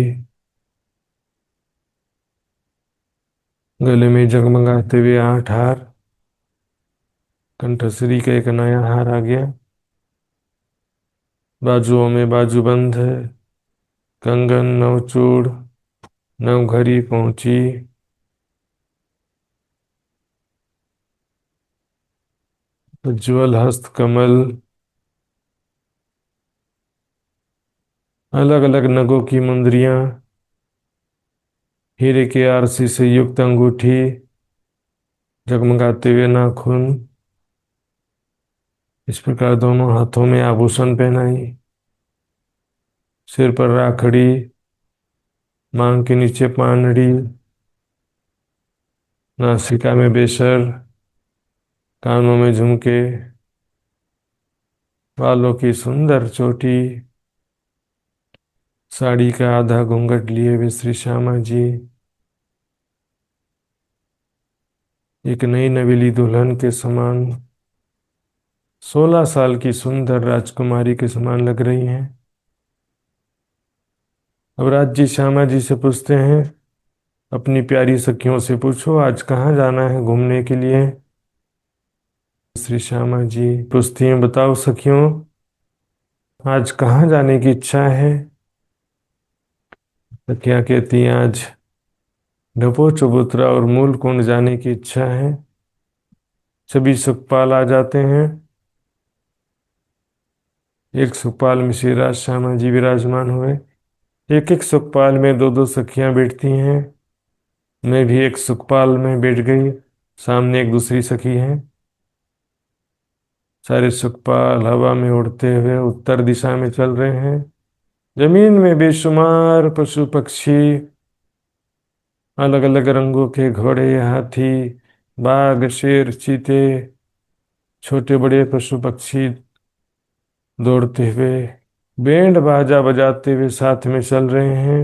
गले में जगमगाते हुए 8 हार, कंठश्री का एक नया हार आ गया, बाजुओं में बाजूबंद है, कंगन नवचूड़ नवघरी पहुंची, उज्ज्वल हस्त कमल, अलग अलग नगों की मुंदरियां, हीरे के आरसी से युक्त अंगूठी, जगमगाते हुए नाखून। इस प्रकार दोनों हाथों में आभूषण पहनाई, सिर पर राखड़ी, मांग के नीचे पानड़ी, नासिका में बेसर, कानों में झुमके, बालों की सुंदर चोटी, साड़ी का आधा घूंघट लिए हुए श्री श्यामा जी एक नई नवेली दुल्हन के समान, 16 साल की सुंदर राजकुमारी के समान लग रही हैं। अब राज जी श्यामा जी से पूछते हैं, अपनी प्यारी सखियों से पूछो आज कहाँ जाना है घूमने के लिए। श्री श्यामा जी पूछती हैं, बताओ सखियों आज कहाँ जाने की इच्छा है। सखियाँ कहती हैं आज ढपो चबूतरा और मूल कुंड जाने की इच्छा है। सभी सुखपाल आ जाते हैं। एक सुखपाल में श्री राज श्यामा जी विराजमान हुए। एक एक सुखपाल में दो दो सखियां बैठती हैं। मैं भी एक सुखपाल में बैठ गई, सामने एक दूसरी सखी है। सारे सुखपाल हवा में उड़ते हुए उत्तर दिशा में चल रहे हैं। जमीन में बेशुमार पशु पक्षी, अलग अलग रंगों के घोड़े हाथी बाघ शेर चीते, छोटे बड़े पशु पक्षी दौड़ते हुए बैंड बाजा बजाते हुए साथ में चल रहे हैं।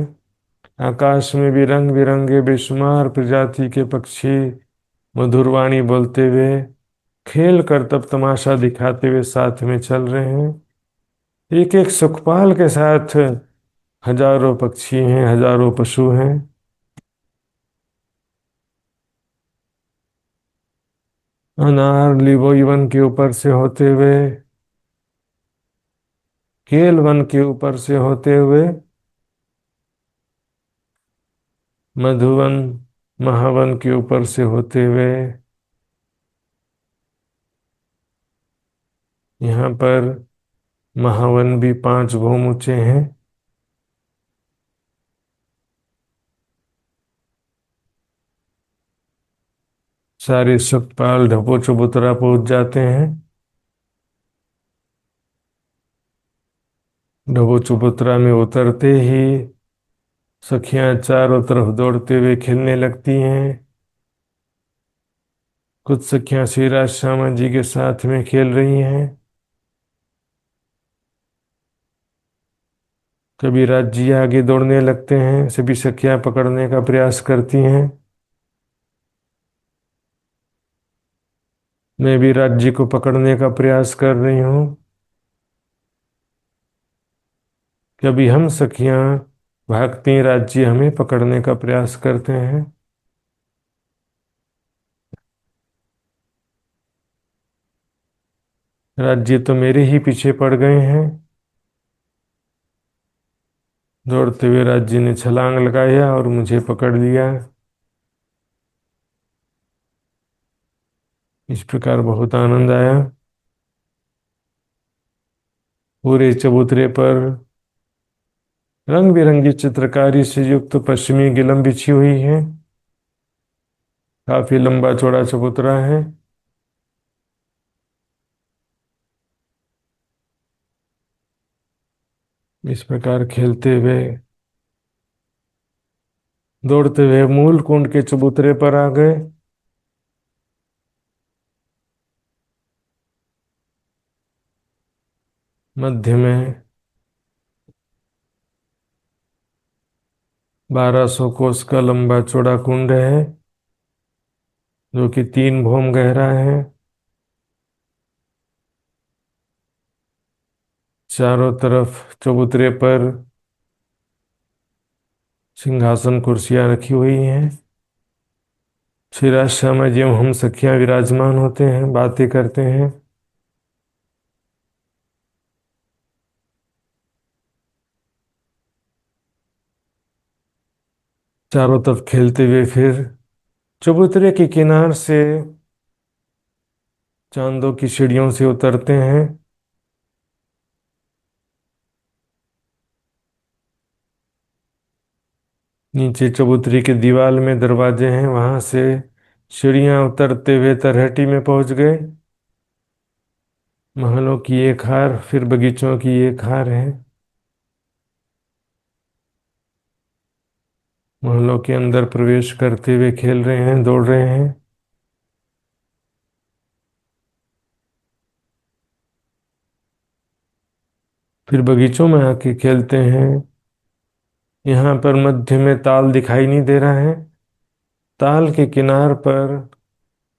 आकाश में भी रंग बिरंगे बेशुमार प्रजाति के पक्षी मधुर वाणी बोलते हुए खेल कर तब तमाशा दिखाते हुए साथ में चल रहे हैं। एक एक सुखपाल के साथ हजारों पक्षी हैं, हजारों पशु हैं। अनार लिबोई वन के ऊपर से होते हुए, केल वन के ऊपर से होते हुए, मधुवन महावन के ऊपर से होते हुए यहाँ पर महावन भी 5 भौम ऊंचे हैं। सारे सुखपाल ढपो चबूतरा पहुंच जाते हैं। डभो चबूतरा में उतरते ही सखियां चारों तरफ दौड़ते हुए खेलने लगती हैं। कुछ सखियां श्री राज श्यामा जी के साथ में खेल रही हैं। कभी राज जी आगे दौड़ने लगते हैं, सभी सखियां पकड़ने का प्रयास करती हैं। मैं भी राज जी को पकड़ने का प्रयास कर रही हूँ। कभी हम सखियां भागती, राज जी हमें पकड़ने का प्रयास करते हैं। राज जी तो मेरे ही पीछे पड़ गए हैं। दौड़ते हुए राज जी ने छलांग लगाया और मुझे पकड़ लिया। इस प्रकार बहुत आनंद आया। पूरे चबूतरे पर रंग बिरंगी चित्रकारी से युक्त पश्चिमी गिलम बिछी हुई है। काफी लंबा चौड़ा चबूतरा है। इस प्रकार खेलते हुए दौड़ते हुए मूल कुंड के चबूतरे पर आ गए। मध्य में 1200 कोस का लंबा चौड़ा कुंड है, जो कि 3 भौम गहरा है। चारों तरफ चबूतरे पर सिंहासन कुर्सियां रखी हुई हैं। श्री राज श्यामा जी एवं हम सखियां विराजमान होते हैं, बातें करते हैं। चारों तरफ खेलते हुए फिर चबूतरे के किनार से चांदों की सीढ़ियों से उतरते हैं। नीचे चबूतरी के दीवार में दरवाजे हैं, वहां से सीढ़ियां उतरते हुए तरहटी में पहुंच गए। महलों की एक हार, फिर बगीचों की एक हार है। महलों के अंदर प्रवेश करते हुए खेल रहे हैं, दौड़ रहे हैं। फिर बगीचों में आके खेलते हैं। यहाँ पर मध्य में ताल दिखाई नहीं दे रहा है। ताल के किनार पर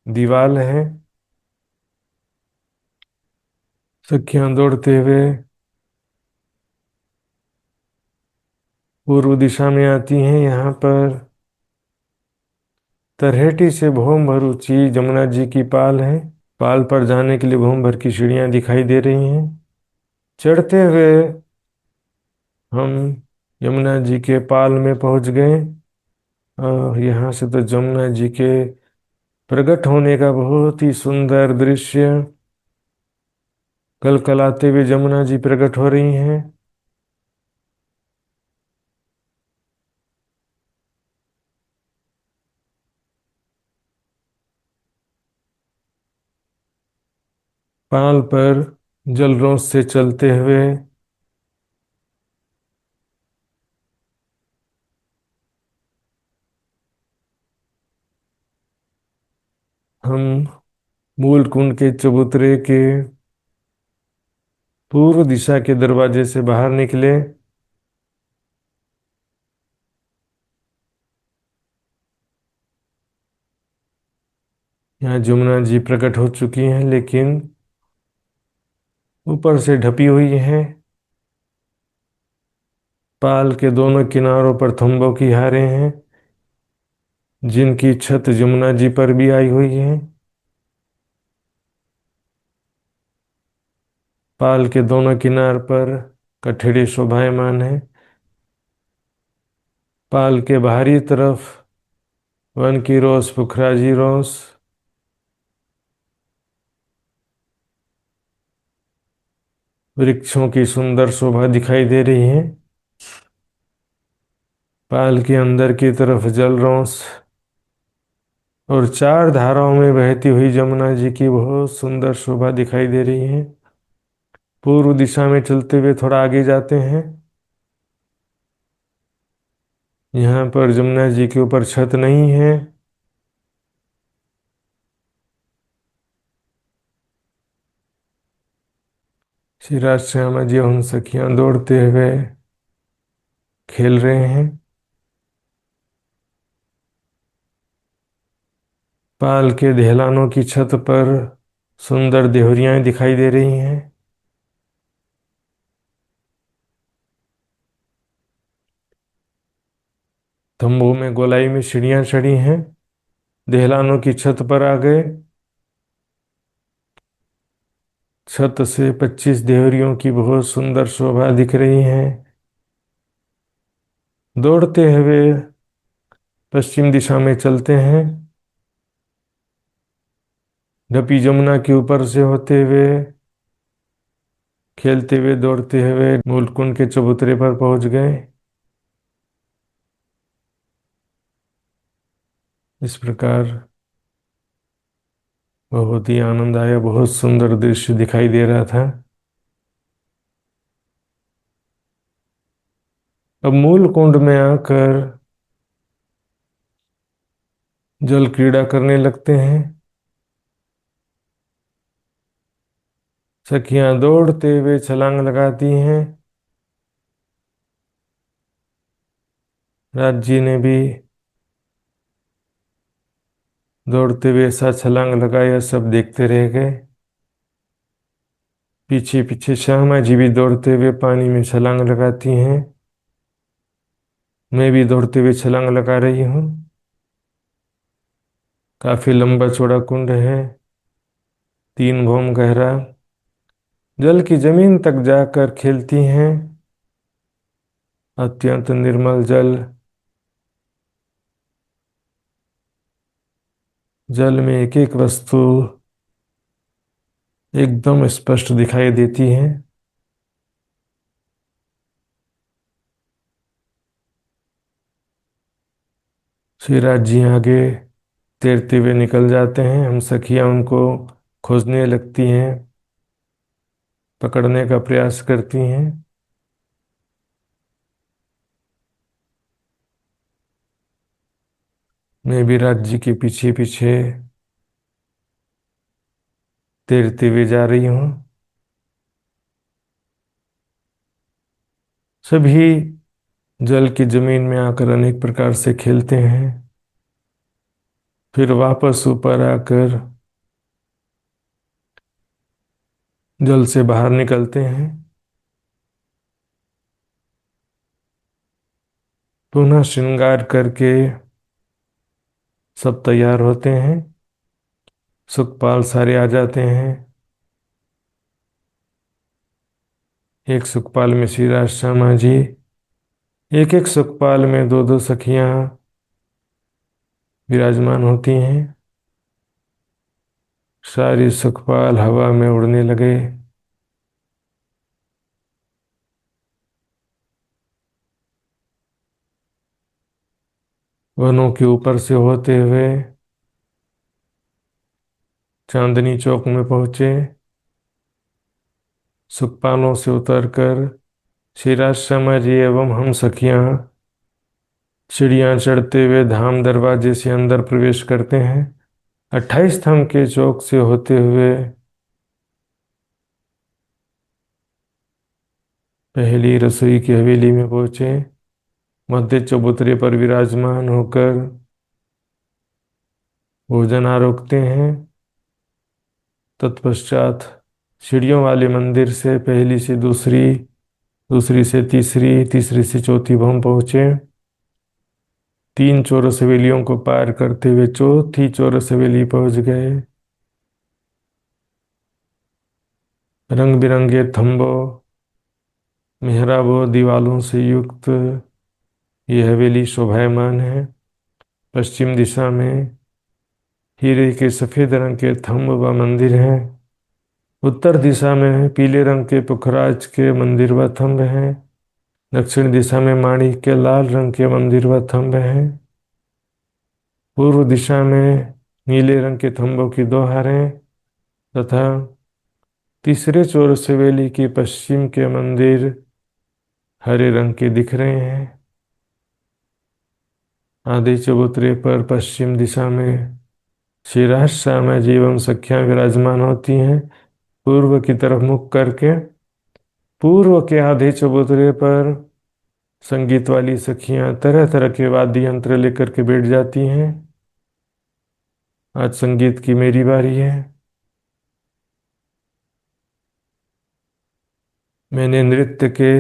दीवाल है। सखियां दौड़ते हुए पूर्व दिशा में आती हैं। यहाँ पर तरहेटी से भौम भर ऊंची जमुना जी की पाल है। पाल पर जाने के लिए भौम भर की सीढ़ियां दिखाई दे रही हैं। चढ़ते हुए हम यमुना जी के पाल में पहुंच गए। और यहाँ से तो जमुना जी के प्रकट होने का बहुत ही सुंदर दृश्य, कलकलाते हुए जमुना जी प्रकट हो रही हैं। पाल पर जलरों से चलते हुए हम मूल कुंड के चबूतरे के पूर्व दिशा के दरवाजे से बाहर निकले। यहाँ जमुना जी प्रकट हो चुकी हैं, लेकिन ऊपर से ढपी हुई हैं। पाल के दोनों किनारों पर थंभों की हारें हैं, जिनकी छत जमुना जी पर भी आई हुई है। पाल के दोनों किनार पर कठड़े शोभायमान है। पाल के बाहरी तरफ वन की रोस, पुखराजी रोस, वृक्षों की सुंदर शोभा दिखाई दे रही है। पाल के अंदर की तरफ जलरोस और 4 धाराओं में बहती हुई जमुना जी की बहुत सुंदर शोभा दिखाई दे रही है। पूर्व दिशा में चलते हुए थोड़ा आगे जाते हैं। यहाँ पर जमुना जी के ऊपर छत नहीं है। श्री राज श्यामा जी उन सखियां दौड़ते हुए खेल रहे हैं। पाल के दहलानों की छत पर सुंदर देहरियाएं दिखाई दे रही हैं। तंबू में गोलाई में सीढ़ियां चढ़ी हैं। दहलानों की छत पर आ गए। छत से 25 देहरियों की बहुत सुंदर शोभा दिख रही है। दौड़ते हुए पश्चिम दिशा में चलते हैं। ढपी जमुना के ऊपर से होते हुए खेलते हुए दौड़ते हुए मूलकुंड के चबूतरे पर पहुंच गए। इस प्रकार बहुत ही आनंद आया। बहुत सुंदर दृश्य दिखाई दे रहा था। अब मूल कुंड में आकर जल क्रीड़ा करने लगते हैं। सखियां दौड़ते हुए छलांग लगाती हैं। राज जी ने भी दौड़ते हुए ऐसा छलांग लगाया, सब देखते रह गए। पीछे पीछे श्यामा जी भी दौड़ते हुए पानी में छलांग लगाती हैं। मैं भी दौड़ते हुए छलांग लगा रही हूँ। काफी लंबा चौड़ा कुंड है, 3 भौम गहरा। जल की जमीन तक जाकर खेलती हैं। अत्यंत निर्मल जल। जल में एक एक वस्तु एकदम स्पष्ट दिखाई देती है। श्रीराज जी आगे तैरते हुए निकल जाते हैं। हम सखियां उनको खोजने लगती हैं, पकड़ने का प्रयास करती हैं। मैं भी राज जी के पीछे पीछे तैरते हुए जा रही हूँ। सभी जल की जमीन में आकर अनेक प्रकार से खेलते हैं, फिर वापस ऊपर आकर जल से बाहर निकलते हैं। पुनः श्रृंगार करके सब तैयार होते हैं। सुखपाल सारे आ जाते हैं। एक सुखपाल में श्री राज श्यामा जी, एक एक सुखपाल में दो दो सखियां विराजमान होती हैं। सारी सुखपाल हवा में उड़ने लगे। वनों के ऊपर से होते हुए चांदनी चौक में पहुंचे। सुखपालों से उतरकर श्री राज शर्मा जी एवं हम सखियां सीढ़ियां चढ़ते हुए धाम दरवाजे से अंदर प्रवेश करते हैं। 28 थंब के चौक से होते हुए पहली रसोई की हवेली में पहुंचे। मध्य चबूतरे पर विराजमान होकर भोजन आरोगते हैं। तत्पश्चात सीढ़ियों वाले मंदिर से पहली से दूसरी, दूसरी से तीसरी, तीसरी से चौथी भौम पहुंचे। 3 चौरस हवेलियों को पार करते हुए चौथी चौरस हवेली पहुंच गए। रंग बिरंगे थंबों, मेहराबों, दीवालों से युक्त ये हवेली शोभायमान है। पश्चिम दिशा में हीरे के सफेद रंग के थंब व मंदिर हैं। उत्तर दिशा में पीले रंग के पुखराज के मंदिर व थंब हैं। दक्षिण दिशा में माणिक के लाल रंग के मंदिर व थंब हैं। पूर्व दिशा में नीले रंग के थंबों की 2 हारें तथा तीसरे छोर से वेली के पश्चिम के मंदिर हरे रंग के दिख रहे हैं। आधे चबूतरे पर पश्चिम दिशा में श्रीराज श्यामा जी एवं सखियां विराजमान होती हैं, पूर्व की तरफ मुख करके। पूर्व के आधे चबूतरे पर संगीत वाली सखियां तरह तरह के वाद्य यंत्र लेकर के बैठ जाती हैं। आज संगीत की मेरी बारी है। मैंने नृत्य के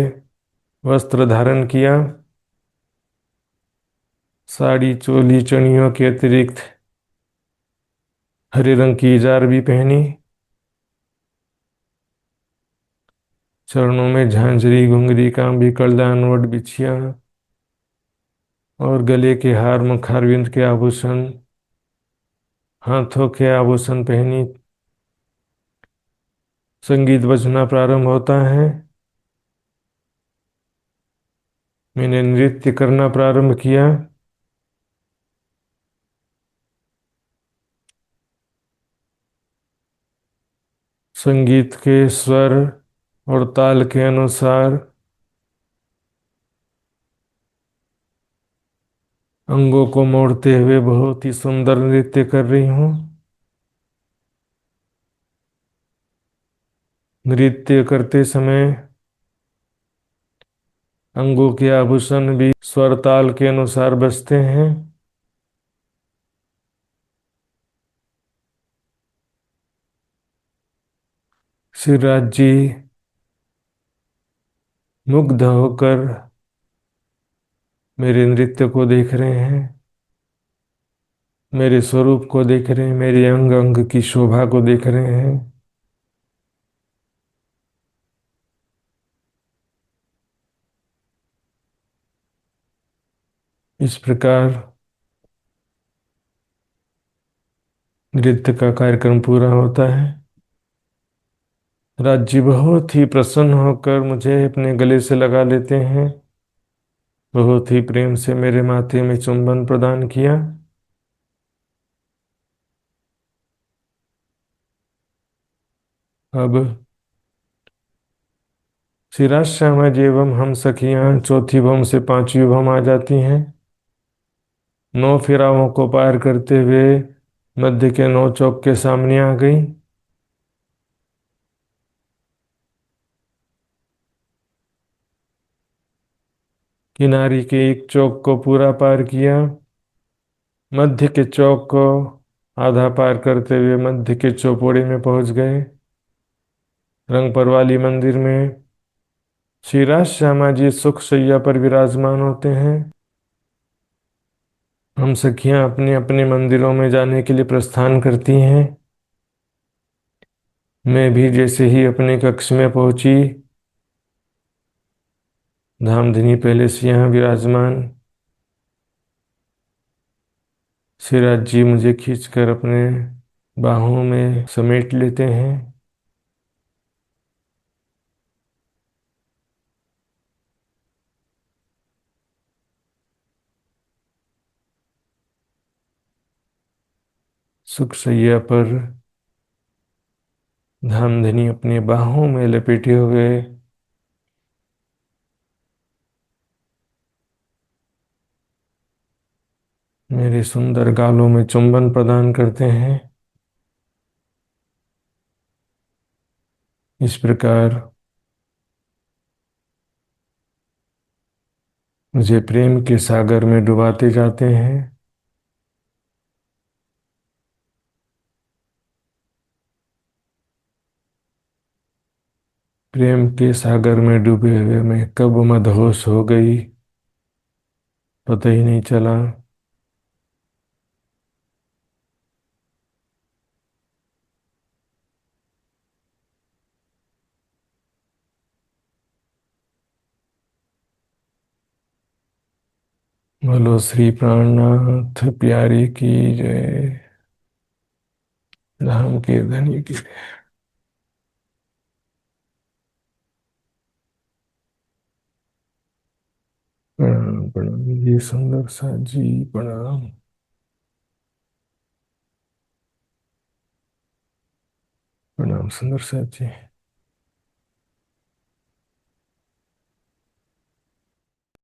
वस्त्र धारण किया। साड़ी चोली चनियों के अतिरिक्त हरे रंग की इजार भी पहनी। चरणों में झांझरी घुंघरी कांभी कलदान वट बिछिया और गले के हार मुखारविंद के आभूषण, हाथों के आभूषण पहनी। संगीत बजना प्रारंभ होता है। मैंने नृत्य करना प्रारंभ किया। संगीत के स्वर और ताल के अनुसार अंगों को मोड़ते हुए बहुत ही सुंदर नृत्य कर रही हूँ। नृत्य करते समय अंगों के आभूषण भी स्वर ताल के अनुसार बजते हैं। शिवराज जी मुग्ध होकर मेरे नृत्य को देख रहे हैं, मेरे स्वरूप को देख रहे हैं, मेरे अंग अंग की शोभा को देख रहे हैं। इस प्रकार नृत्य का कार्यक्रम पूरा होता है। राज्य बहुत ही प्रसन्न होकर मुझे अपने गले से लगा लेते हैं। बहुत ही प्रेम से मेरे माथे में चुंबन प्रदान किया। अब श्रीराज श्यामा जी एवं हम सखियां चौथी भौम से पांचवी भौम आ जाती हैं। नौ फिरावों को पार करते हुए मध्य के नौ चौक के सामने आ गई। किनारी के एक चौक को पूरा पार किया। मध्य के चौक को आधा पार करते हुए मध्य के चौपोड़े में पहुंच गए। रंगपर वाली मंदिर में श्रीराज श्यामा जी सुख शैया पर विराजमान होते हैं। हम सखियां अपने अपने मंदिरों में जाने के लिए प्रस्थान करती हैं। मैं भी जैसे ही अपने कक्ष में पहुंची, धामधनी पहले से यहाँ विराजमान श्रीराज जी मुझे खींचकर अपने बाहों में समेट लेते हैं। सुख शैया पर धामधनी अपने बाहों में लपेटे हुए मेरे सुंदर गालों में चुंबन प्रदान करते हैं। इस प्रकार मुझे प्रेम के सागर में डुबाते जाते हैं। प्रेम के सागर में डूबे हुए मैं कब मदहोश हो गई, पता ही नहीं चला। बोलो श्री प्राणनाथ प्यारी की जय। राम के धनी की जय। प्रणाम प्रणाम ये सुंदर सा जी, प्रणाम। प्रणाम सुंदर सा जी।